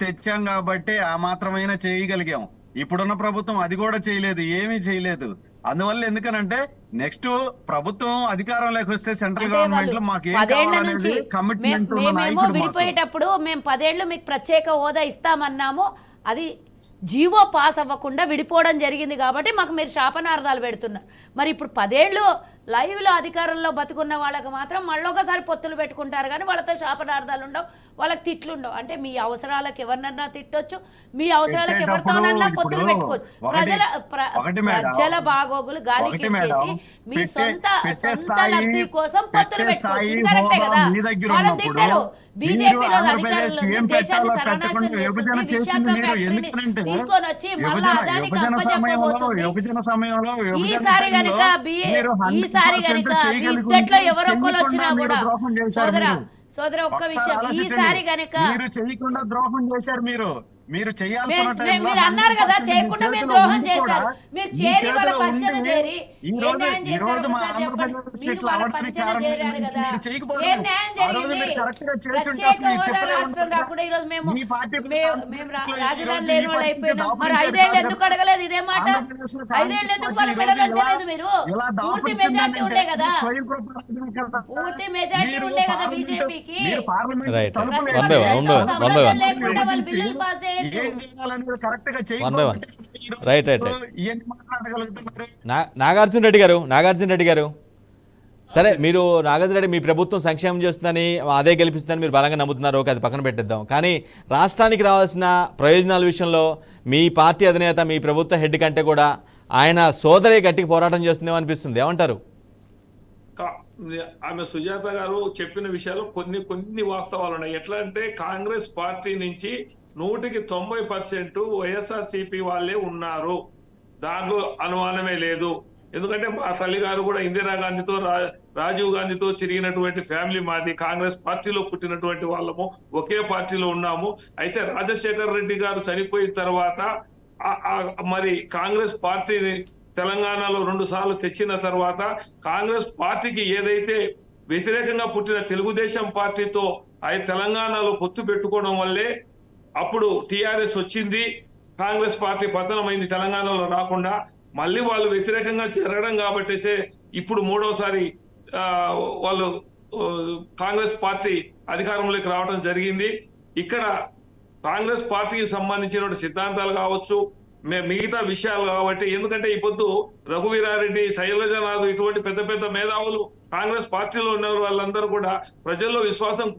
తెచ్చాం కాబట్టి ఆ మాత్రమైనా చేయగలిగాము. ఇప్పుడున్న ప్రభుత్వం అది కూడా చేయలేదు, ఏమీ చేయలేదు. అందువల్ల ఎందుకనంటే నెక్స్ట్ ప్రభుత్వం అధికారంలోకి వస్తే సెంట్రల్ అంటే గవర్నమెంట్ లో వాళ్ళు మాకు ఏం 10 ఏళ్ల కావాలనేది నుంచి కమిట్మెంట్ ఉన్న మేమేమో నాయకుడు మాకు. విడిపోయేటప్పుడు మేము 10 ఏళ్ళు మీకు ప్రత్యేక హోదా ఇస్తామన్నాము, అది జీవో పాస్ అవ్వకుండా విడిపోవడం జరిగింది కాబట్టి మాకు మీరు శాపనార్థాలు పెడుతున్నారు. మరి ఇప్పుడు 10 ఏళ్ళు లైవ్లో అధికారంలో బతుకున్న వాళ్ళకి మాత్రం మళ్ళొకసారి పొత్తులు పెట్టుకుంటారు కానీ వాళ్ళతో శాపనార్థాలు ఉండవు, వాళ్ళకి తిట్లు ఉండవు. అంటే మీ అవసరాలకు ఎవరినన్నా తిట్టొచ్చు, మీ అవసరాలకు ఎవరితోనన్నా పొత్తులు పెట్టుకోవచ్చు. ప్రజల బాగోగులు గాలికి చేసి మీ సొంత లబ్ధి కోసం పొత్తులు పెట్టుకోవచ్చు. ఇది కరెక్టే కదా? వాళ్ళని తిట్టారు. బీజేపీ అధికారంలో దేశాన్ని సర్వనాశనం చేస్తుంది, విశాఖ ఫ్యాక్టరీని తీసుకొని వచ్చి మళ్ళా అదానికి అప్పచెప్పబోతుంది. ఈసారి కనుక మీ ఇద్దట్లో ఎవరొక్కరు వచ్చినా కూడా సోదర ఒక్క విషయం, ఈసారి కనుక మీరు చేయకుండా ద్రోహం చేశారు. మీరు చేయాల్సిన మీరు అన్నారు కదా చేయకుండా మీరు ద్రోహం చేశారు. మీరు చేరి వాళ్ళ పంచన చేరి ఏం న్యాయం చేశారు కదా? ఏం న్యాయం జరిగింది? ప్రత్యేక హోదా రాష్ట్రం రాకుండా ఈరోజు మేము రాజధాని లేని వాళ్ళు అయిపోయినాం. మరి 5 ఏళ్ళు ఎందుకు అడగలేదు ఇదే మాట? 5 ఏళ్ళు ఎందుకు పరిపాలించలేదు? మీరు పూర్తి మెజార్టీ ఉండే కదా, పూర్తి మెజార్టీ ఉండే కదా బీజేపీకి. రైట్ లేకుండా వాళ్ళు బిల్లులు పాస్ చేయొచ్చు. రైట్ నాగార్జున రెడ్డి గారు సరే, మీరు నాగార్జున రెడ్డి మీ ప్రభుత్వం సంక్షేమం చేస్తుందని, అదే గెలిపిస్తుందని మీరు బలంగా నమ్ముతున్నారు. ఓకే, అది పక్కన పెట్టేద్దాం. కానీ రాష్ట్రానికి రావాల్సిన ప్రయోజనాల విషయంలో మీ పార్టీ అధినేత, మీ ప్రభుత్వ హెడ్ కంటే కూడా ఆయన సోదరే గట్టిగా పోరాటం చేస్తుందేమో అనిపిస్తుంది. ఏమంటారు? ఆమె సుజాత గారు చెప్పిన విషయాలు కొన్ని వాస్తవాలు ఉన్నాయి. ఎట్లా అంటే కాంగ్రెస్ పార్టీ నుంచి 100% వైఎస్ఆర్సీపీ వాళ్ళే ఉన్నారు, దాంట్లో అనుమానమే లేదు. ఎందుకంటే మా తల్లి గారు కూడా ఇందిరాగాంధీతో రాజీవ్ గాంధీతో తిరిగినటువంటి ఫ్యామిలీ మాది, కాంగ్రెస్ పార్టీలో పుట్టినటువంటి వాళ్ళము, ఒకే పార్టీలో ఉన్నాము. అయితే రాజశేఖర్ రెడ్డి గారు చనిపోయిన తర్వాత మరి కాంగ్రెస్ పార్టీని తెలంగాణలో 2 సార్లు తెచ్చిన తర్వాత కాంగ్రెస్ పార్టీకి ఏదైతే వ్యతిరేకంగా పుట్టిన తెలుగుదేశం పార్టీతో తెలంగాణలో పొత్తు పెట్టుకోవడం వల్లే అప్పుడు టిఆర్ఎస్ వచ్చింది, కాంగ్రెస్ పార్టీ పతనమైంది తెలంగాణలో రాకుండా. మళ్ళీ వాళ్ళు వ్యతిరేకంగా జరగడం కాబట్టేసే ఇప్పుడు 3వసారి వాళ్ళు కాంగ్రెస్ పార్టీ అధికారంలోకి రావడం జరిగింది. ఇక్కడ కాంగ్రెస్ పార్టీకి సంబంధించిన సిద్ధాంతాలు కావచ్చు, మిగతా విషయాలు కాబట్టి, ఎందుకంటే ఈ పొద్దు రఘువీరారెడ్డి, శైలజనాథ్ ఇటువంటి పెద్ద పెద్ద మేధావులు కాంగ్రెస్ పార్టీలో ఉన్నారు. వాళ్ళందరూ కూడా ప్రజల్లో విశ్వాసం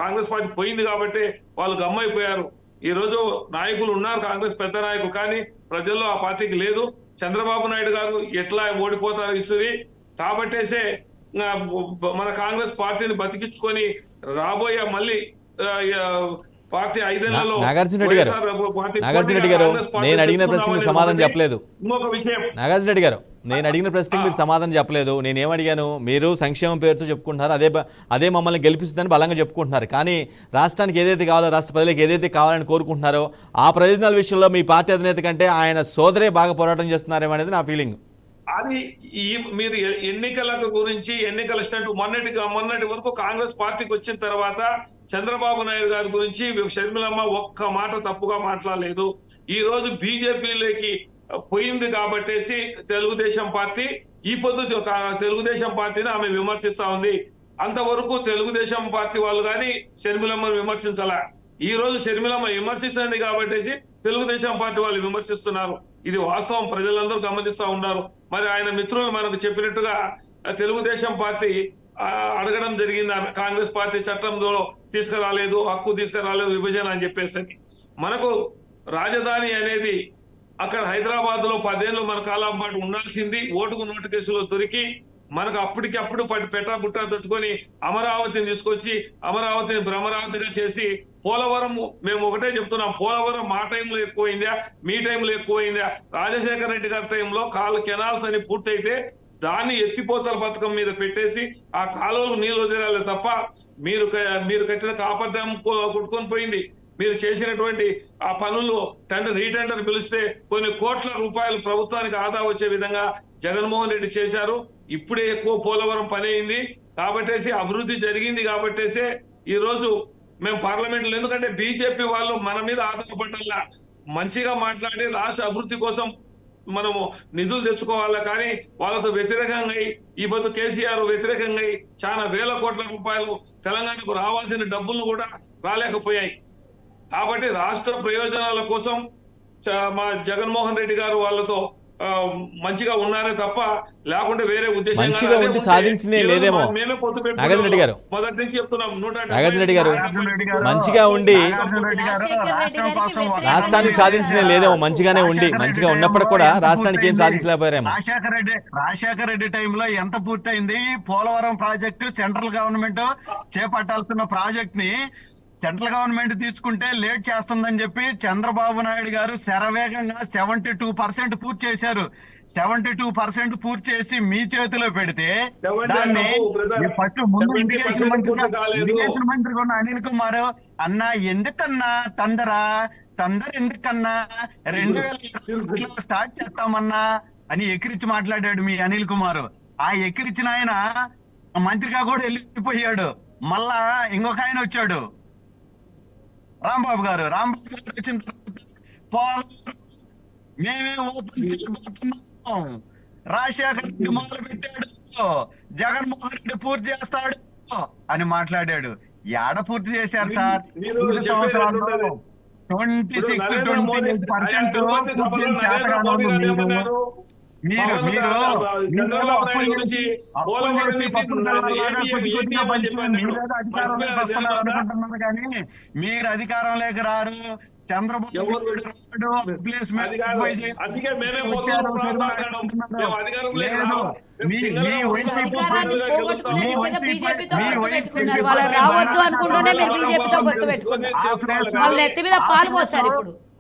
కాంగ్రెస్ పార్టీ పోయింది కాబట్టి వాళ్ళు గమ్మైపోయారు. ఈ రోజు నాయకులు ఉన్నారు, కాంగ్రెస్ పెద్ద నాయకులు, కానీ ప్రజల్లో ఆ పార్టీకి లేదు. చంద్రబాబు నాయుడు గారు ఎట్లా ఓడిపోతారు ఇస్తుంది కాబట్టేసే మన కాంగ్రెస్ పార్టీని బతికించుకొని రాబోయే మళ్ళీ పార్టీ 5 ఏళ్లలో నాగార్జున రెడ్డి గారు నేను అడిగిన ప్రశ్నకు మీరు సమాధానం చెప్పలేదు. ఇంకొక విషయం, నాగార్జున రెడ్డి గారు నేను అడిగిన ప్రశ్నకు మీరు సమాధానం చెప్పలేదు. నేనేం అడిగాను? మీరు సంక్షేమం పేరుతో చెప్పుకుంటున్నారు, అదే మమ్మల్ని గెలిపిస్తుందని బలంగా చెప్పుకుంటున్నారు. కానీ రాష్ట్రానికి ఏదైతే కావాలో, రాష్ట్ర ప్రజలకు ఏదైతే కావాలని కోరుకుంటున్నారో ఆ ప్రయోజనాల విషయంలో మీ పార్టీ అధినేత కంటే ఆయన సోదరే బాగా పోరాటం చేస్తున్నారేమో అనేది నా ఫీలింగ్. అది మీరు ఎన్నికల గురించి ఎన్నికల స్టంట్ మొన్నటి వరకు కాంగ్రెస్ పార్టీకి వచ్చిన తర్వాత చంద్రబాబు నాయుడు గారి గురించి షర్మిలమ్మ ఒక్క మాట తప్పుగా మాట్లాడలేదు. ఈ రోజు బీజేపీలోకి పోయింది కాబట్టేసి తెలుగుదేశం పార్టీ ఈ పొద్దు తెలుగుదేశం పార్టీని ఆమె విమర్శిస్తా ఉంది. అంతవరకు తెలుగుదేశం పార్టీ వాళ్ళు కానీ షర్మిలమ్మను విమర్శించాల. ఈ రోజు షర్మిలమ్మ విమర్శిస్తుంది కాబట్టేసి తెలుగుదేశం పార్టీ వాళ్ళు విమర్శిస్తున్నారు. ఇది వాస్తవం, ప్రజలందరూ గమనిస్తా ఉన్నారు. మరి ఆయన మిత్రులు మనకు చెప్పినట్టుగా తెలుగుదేశం పార్టీ అడగడం జరిగింది, కాంగ్రెస్ పార్టీ చట్టంలో తీసుకురాలేదు, హక్కు తీసుకురాలేదు, విభజన అని చెప్పేసి. మనకు రాజధాని అనేది అక్కడ హైదరాబాద్ లో 10 ఏళ్ళు మన కాలం పాటు ఉండాల్సింది, ఓటుకు నోటు కేసులో దొరికి మనకు అప్పటికప్పుడు పెట్టబుట్ట తట్టుకొని అమరావతిని తీసుకొచ్చి అమరావతిని భ్రమరావతిగా చేసి పోలవరం, మేము ఒకటే చెప్తున్నాం, పోలవరం మా టైంలో ఎక్కువైందా మీ టైంలో ఎక్కువైందా? రాజశేఖర రెడ్డి గారి టైంలో కెనాల్స్ అని పూర్తయితే దాన్ని ఎత్తిపోతల పథకం మీద పెట్టేసి ఆ కాలువలకు నీళ్ళు వదిలాలి తప్ప మీరు కట్టిన కాపర్ డ్యామ్ కొట్టుకొని పోయింది. మీరు చేసినటువంటి ఆ పనులు రీటెండర్ పిలిస్తే కొన్ని కోట్ల రూపాయలు ప్రభుత్వానికి ఆదా వచ్చే విధంగా జగన్మోహన్ రెడ్డి చేశారు. ఇప్పుడే ఎక్కువ పోలవరం పని అయింది కాబట్టేసి అభివృద్ధి జరిగింది కాబట్టేసే ఈ రోజు మేము పార్లమెంట్లో, ఎందుకంటే బీజేపీ వాళ్ళు మన మీద ఆధారపడాల, మంచిగా మాట్లాడి రాష్ట్ర అభివృద్ధి కోసం మనము నిధులు తెచ్చుకోవాలా, కానీ వాళ్ళతో వ్యతిరేకంగా ఈ పొద్దు కేసీఆర్ వ్యతిరేకంగా చాలా వేల కోట్ల రూపాయలు తెలంగాణకు రావాల్సిన డబ్బులు కూడా రాలేకపోయాయి. కాబట్టి రాష్ట్ర ప్రయోజనాల కోసం మా జగన్మోహన్ రెడ్డి గారు వాళ్ళతో మంచిగా ఉన్నారే తప్ప లేకుంటే వేరే ఉద్దేశం మంచిగా ఉండి సాధించిందే లేదేమో. నాగార్జున రెడ్డి గారు, మొదటి నుంచి చెప్తున్నాం. నాగార్జున రెడ్డి గారు మంచిగా ఉండి రాష్ట్రానికి సాధించిందే లేదేమో. మంచిగానే ఉండి, మంచిగా ఉన్నప్పటికి కూడా రాష్ట్రానికి ఏం సాధించలేకపోయారేమో. రాజశేఖర రెడ్డి టైంలో ఎంత పూర్తయింది? పోలవరం ప్రాజెక్టు సెంట్రల్ గవర్నమెంట్ చేపట్టాల్సిన ప్రాజెక్ట్ ని సెంట్రల్ గవర్నమెంట్ తీసుకుంటే లేట్ చేస్తుందని చెప్పి చంద్రబాబు నాయుడు గారు శరవేగంగా 72% పూర్తి చేశారు. 72% పూర్తి చేసి మీ చేతిలో పెడితే దాన్ని ఫస్ట్ ముందు ఇరిగేషన్ మంత్రిగా ఉన్న అనిల్ కుమార్ అన్నా ఎందుకన్నా తందర ఎందుకన్నా 2020 స్టార్ట్ చేస్తామన్నా అని ఎక్కిరించి మాట్లాడాడు మీ అనిల్ కుమార్. ఆ ఎక్కిరించిన ఆయన మంత్రిగా కూడా వెళ్ళిపోయాడు. మళ్ళా ఇంకొక ఆయన వచ్చాడు, రాంబాబు గారు వచ్చిన తర్వాత మేమే ఓపెన్ చేయబోతున్నాం, రాజశేఖర్ రెడ్డి మొదలు పెట్టాడు, జగన్మోహన్ రెడ్డి పూర్తి చేస్తాడు అని మాట్లాడాడు. ఏడ పూర్తి చేశారు సార్? 5 సంవత్సరాల్లో 26-28% మీరు అప్పులు చేసి అధికారంలోకి వస్తున్నారు అనుకుంటున్నారు, కానీ మీరు అధికారంలోకి రారు. చంద్రబాబు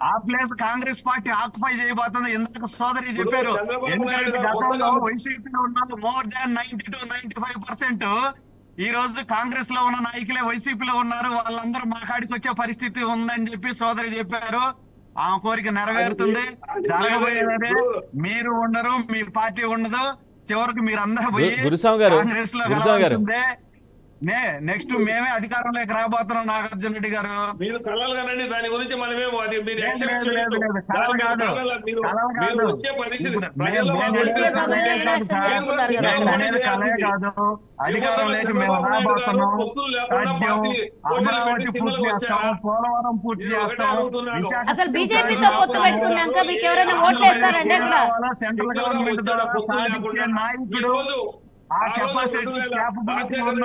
ఆ ప్లేస్ కాంగ్రెస్ పార్టీ ఆక్యుపై చేయబోతుంది. ఇందాక సోదరి చెప్పారు, ఎందుకంటే గతంలో వైసీపీలో ఉన్న మోర్ దాన్ 90-95% ఈ రోజు కాంగ్రెస్ లో ఉన్న నాయకులే వైసీపీలో ఉన్నారు. వాళ్ళందరూ మా కాడికి వచ్చే పరిస్థితి ఉందని చెప్పి సోదరి చెప్పారు. ఆ కోరిక నెరవేరుతుంది. జరగబోయేదే మీరు ఉండరు, మీ పార్టీ ఉండదు. చివరికి మీరు అందరూ పోయి కాంగ్రెస్ లో కలవాల్సిందే. నెక్స్ట్ మేమే అధికారంలోకి రాబోతున్నాం. నాగార్జున రెడ్డి గారు మీరు కలలు కనండి, దాని గురించి మనమేమో అది మీరు అధికారంలోకి మేము రాబోతున్నాం. అమరావతి పూర్తి చేస్తాం, పోలవరం పూర్తి చేస్తాం. అసలు బీజేపీతో పొత్తు పెట్టుకున్నాక మీకు ఎవరైనా ఓట్లు వేస్తారండి? సెంట్రల్ గవర్నమెంట్ ద్వారా సాధించే నాయకుడు, ఆ కెపాసిటీ క్యాపబిలిటీ ఉన్న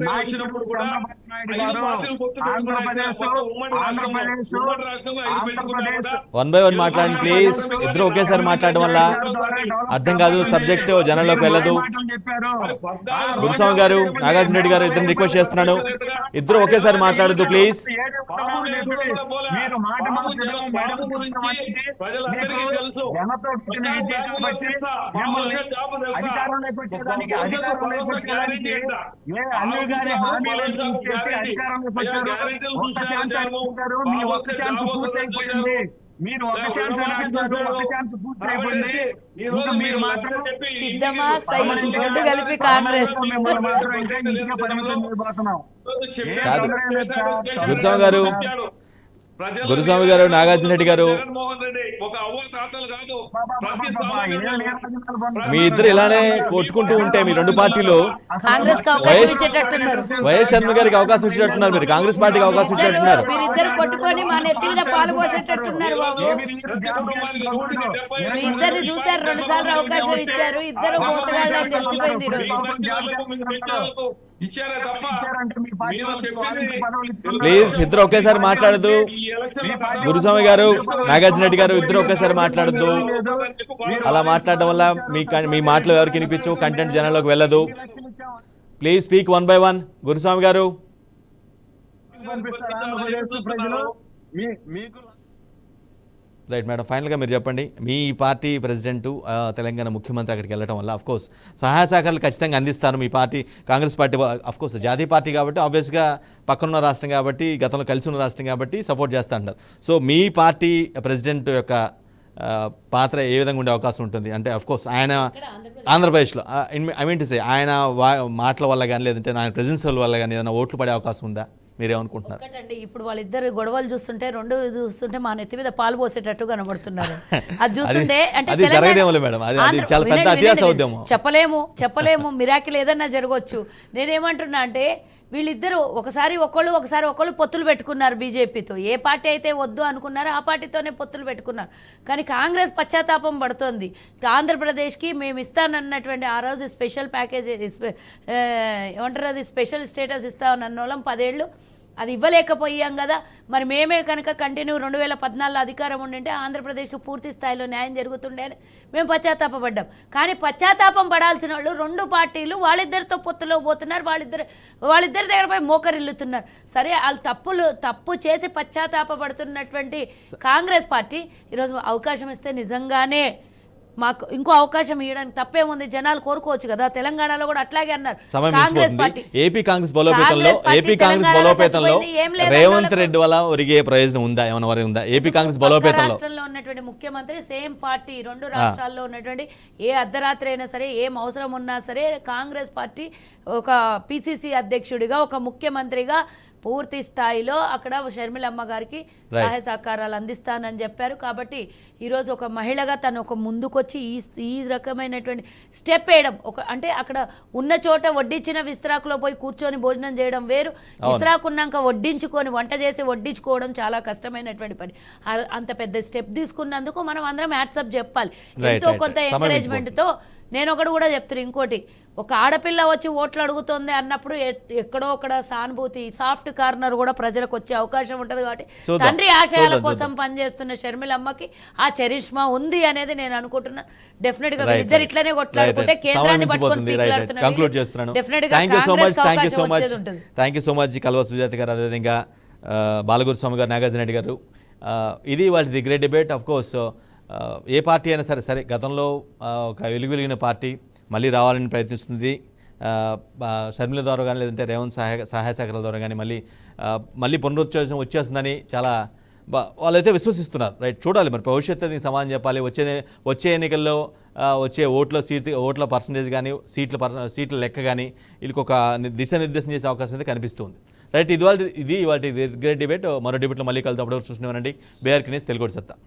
నాయకుడు ఆంధ్రప్రదేశ్ 1 by 1 మాట్లాడండి ప్లీజ్. ఇద్దరు ఒకేసారి మాట్లాడడం వల్ల అర్థం కాదు, సబ్జెక్ట్ జనంలోకి వెళ్ళదు. గురుస్వామి గారు, నాగార్జున రెడ్డి గారు ఇద్దరు రిక్వెస్ట్ చేస్తున్నాను, ఇద్దరు ఒకేసారి మాట్లాడద్దు ప్లీజ్. అధికారంలోకి వచ్చేదానికి అనిల్ గారి హామీలను చేసి అధికారంలోకి వచ్చారు. ఒక్క ఛాన్స్ అనుకుంటారు, మీ ఒక్క ఛాన్స్ పూర్తి అయిపోయింది. మీరు ఒక్క ఛాన్స్ అంటారు, ఒక్క ఛాన్స్ పూర్తి అయిపోయింది. ఇంకా మీరు మాత్రం కలిపి కాంగ్రెస్ మిమ్మల్ని మాత్రం ఇంకా ఇంటిగా పరిమితం చేయబోతున్నాం. గురుస్వామి గారు, నాగార్జున రెడ్డి గారు, మీ ఇద్దరు ఇలానే కొట్టుకుంటూ ఉంటే మీ రెండు పార్టీలు వైఎస్ శర్మ గారికి అవకాశం ఇచ్చేటట్టున్నారు, మీరు కాంగ్రెస్ పార్టీకి అవకాశం ఇచ్చేటట్టున్నారు. మీరిద్దరు కొట్టుకొని మా నెత్తి మీద పాలు పోసేటట్టున్నారు బాబు. మీ ఇద్దరిని చూసారు, 2 సార్లు అవకాశం ఇచ్చారు, ఇద్దరు మోసగాళ్ళని తెలిసిపోయింది ఈరోజు. ప్లీజ్ ఇద్దరు ఒకేసారి మాట్లాడద్దు. గురుస్వామి గారు, నాగార్జున రెడ్డి గారు ఇద్దరు ఒకేసారి మాట్లాడద్దు. అలా మాట్లాడడం వల్ల మీ మాటలు ఎవరికి వినిపించవు, కంటెంట్ జనాల్లోకి వెళ్ళదు. Please speak 1 by 1. గురుస్వామి గారు, రైట్ మేడం, ఫైనల్గా మీరు చెప్పండి. మీ పార్టీ ప్రెసిడెంట్ తెలంగాణ ముఖ్యమంత్రి అక్కడికి వెళ్ళడం వల్ల అఫ్కోర్స్ సహాయ సహకారాలు ఖచ్చితంగా అందిస్తారు. మీ పార్టీ కాంగ్రెస్ పార్టీ అఫ్కోర్స్ జాతీయ పార్టీ కాబట్టి ఆబ్వియస్గా పక్కనున్న రాష్ట్రం కాబట్టి, గతంలో కలిసి ఉన్న రాష్ట్రం కాబట్టి సపోర్ట్ చేస్తూ అంటారు. సో మీ పార్టీ ప్రెసిడెంట్ యొక్క పాత్ర ఏ విధంగా ఉండే అవకాశం ఉంటుంది? అంటే అఫ్కోర్స్ ఆయన ఆంధ్రప్రదేశ్లో ఐ మీన్ టు సే ఆయన మాటల వల్ల కానీ లేదంటే ఆయన ప్రెజెన్స్ వల్ల కానీ ఏదైనా ఓట్లు పడే అవకాశం ఉందా మీరేమనుకుంటున్నారు? ఒకటండి, ఇప్పుడు వాళ్ళిద్దరు గొడవలు చూస్తుంటే చూస్తుంటే మా నెత్తి మీద పాలు పోసేటట్టు కనబడుతున్నారు. అది చూస్తుంటే అంటే అది తెలంగాణ- జరగదేమోలే మేడం, అది ఆంధ్ర- చాలా పెద్ద వినండి, అత్యాశ వినండి, అవుద్దేమో. చెప్పలేము మిరాకిల్ ఏదన్నా జరగవచ్చు. నేనేమంటున్నా అంటే వీళ్ళిద్దరూ ఒకసారి ఒకళ్ళు పొత్తులు పెట్టుకున్నారు బీజేపీతో. ఏ పార్టీ అయితే వద్దు అనుకున్నారో ఆ పార్టీతోనే పొత్తులు పెట్టుకున్నారు. కానీ కాంగ్రెస్ పశ్చాత్తాపం పడుతోంది. ఆంధ్రప్రదేశ్కి మేము ఇస్తానన్నటువంటి ఆ రోజు స్పెషల్ ప్యాకేజ్ ఏమంటారు, అది స్పెషల్ స్టేటస్ ఇస్తామన్న వాళ్ళం 10 ఏళ్ళు అది ఇవ్వలేకపోయాం కదా. మరి మేమే కనుక కంటిన్యూ 2014 అధికారం ఉండింటే ఆంధ్రప్రదేశ్కి పూర్తి స్థాయిలో న్యాయం జరుగుతుండే అని మేము పశ్చాత్తాపడ్డాం. కానీ పశ్చాత్తాపం పడాల్సిన వాళ్ళు 2 పార్టీలు వాళ్ళిద్దరితో పొత్తులో పోతున్నారు, వాళ్ళిద్దరి దగ్గర పోయి మోకరిల్లుతున్నారు. సరే, వాళ్ళు తప్పు చేసి పశ్చాత్తాపడుతున్నటువంటి కాంగ్రెస్ పార్టీ ఈరోజు అవకాశం ఇస్తే నిజంగానే మాకు ఇంకో అవకాశం ఇవ్వడానికి తప్పేముంది, జనాలు కోరుకోవచ్చు కదా. తెలంగాణలో కూడా అట్లాగే అన్నారు. సమయం కాంగ్రెస్ మించిపోతుంది. పార్టీ ఏపీ కాంగ్రెస్ బలోపేతంలో ఏం లేదు, రేవంత్ రెడ్డి వల్ల ఒరిగే ప్రయోజనం ఉందా, ఏమైనా వరకు ఉందా ఏపీ కాంగ్రెస్ బలోపేతంలో? రాష్ట్రంలో ఉన్నటువంటి ముఖ్యమంత్రి సేమ్ పార్టీ, 2 రాష్ట్రాల్లో ఉన్నటువంటి ఏ అర్ధరాత్రి అయినా సరే, ఏం అవసరం ఉన్నా సరే కాంగ్రెస్ పార్టీ ఒక పిసిసి అధ్యక్షుడిగా, ఒక ముఖ్యమంత్రిగా పూర్తి స్థాయిలో అక్కడ షర్మిలమ్మ గారికి సహాయ సహకారాలు అందిస్తానని చెప్పారు. కాబట్టి ఈరోజు ఒక మహిళగా తను ఒక ముందుకొచ్చి ఈ రకమైనటువంటి స్టెప్ వేయడం, అంటే అక్కడ ఉన్న చోట వడ్డించిన విస్తరాకులో పోయి కూర్చొని భోజనం చేయడం వేరు, విస్తరాకున్నాక వడ్డించుకొని వంట చేసి వడ్డించుకోవడం చాలా కష్టమైనటువంటి పని. అంత పెద్ద స్టెప్ తీసుకున్నందుకు మనం అందరం హ్యాట్సప్ చెప్పాలి. ఎంతో కొంత ఎంకరేజ్మెంట్తో. నేను ఒకటి కూడా చెప్తున్నా, ఇంకోటి, ఒక ఆడపిల్ల వచ్చి ఓట్లు అడుగుతుంది అన్నప్పుడు ఎక్కడో ఒకడ సానుభూతి, సాఫ్ట్ కార్నర్ కూడా ప్రజలకు వచ్చే అవకాశం ఉంటుంది. కాబట్టి తండ్రి ఆశయాల కోసం పనిచేస్తున్న షర్మిలమ్మకి ఆ చరిష్మా ఉంది అనేది నేను అనుకుంటున్నా. డెఫినెట్ గా ఇద్దరు ఇట్లనే కొట్లాడుకుంటే కేంద్రాన్ని పట్టుకొని కంక్లూడ్ చేస్తున్నాను. డెఫినెట్ గా థ్యాంక్ యూ సో మచ్ ఉంటుంది. కల్వ సుజాత గారు, అదేవిధంగా బాలగురు స్వామి గారు, నాగార్జున రెడ్డి గారు. ఇది వాటి great debate. Of course A party అయినా సరే గతంలో ఒక వెలిగిన పార్టీ మళ్ళీ రావాలని ప్రయత్నిస్తుంది. షర్మిల ద్వారా కానీ, లేదంటే రేవంత్ సహాయ సహకారాల ద్వారా కానీ మళ్ళీ పునరుద్ధరణ వచ్చేస్తుందని చాలా వాళ్ళైతే విశ్వసిస్తున్నారు. రైట్, చూడాలి మరి భవిష్యత్తు దీనికి సమాధానం చెప్పాలి. వచ్చే ఎన్నికల్లో వచ్చే ఓట్ల పర్సంటేజ్ కానీ, సీట్ల లెక్క కానీ వీళ్ళకి ఒక దిశానిర్దేశం చేసే అవకాశం అయితే కనిపిస్తుంది. రైట్, ఇది ఇవాళ గ్రేట్ డిబేట్. మరో డిబేట్లో మళ్ళీ కలుద్దాం. అప్పటివరకు చూస్తున్నానండి. బీఆర్కి న్యూస్ తెలుగు సత్తా.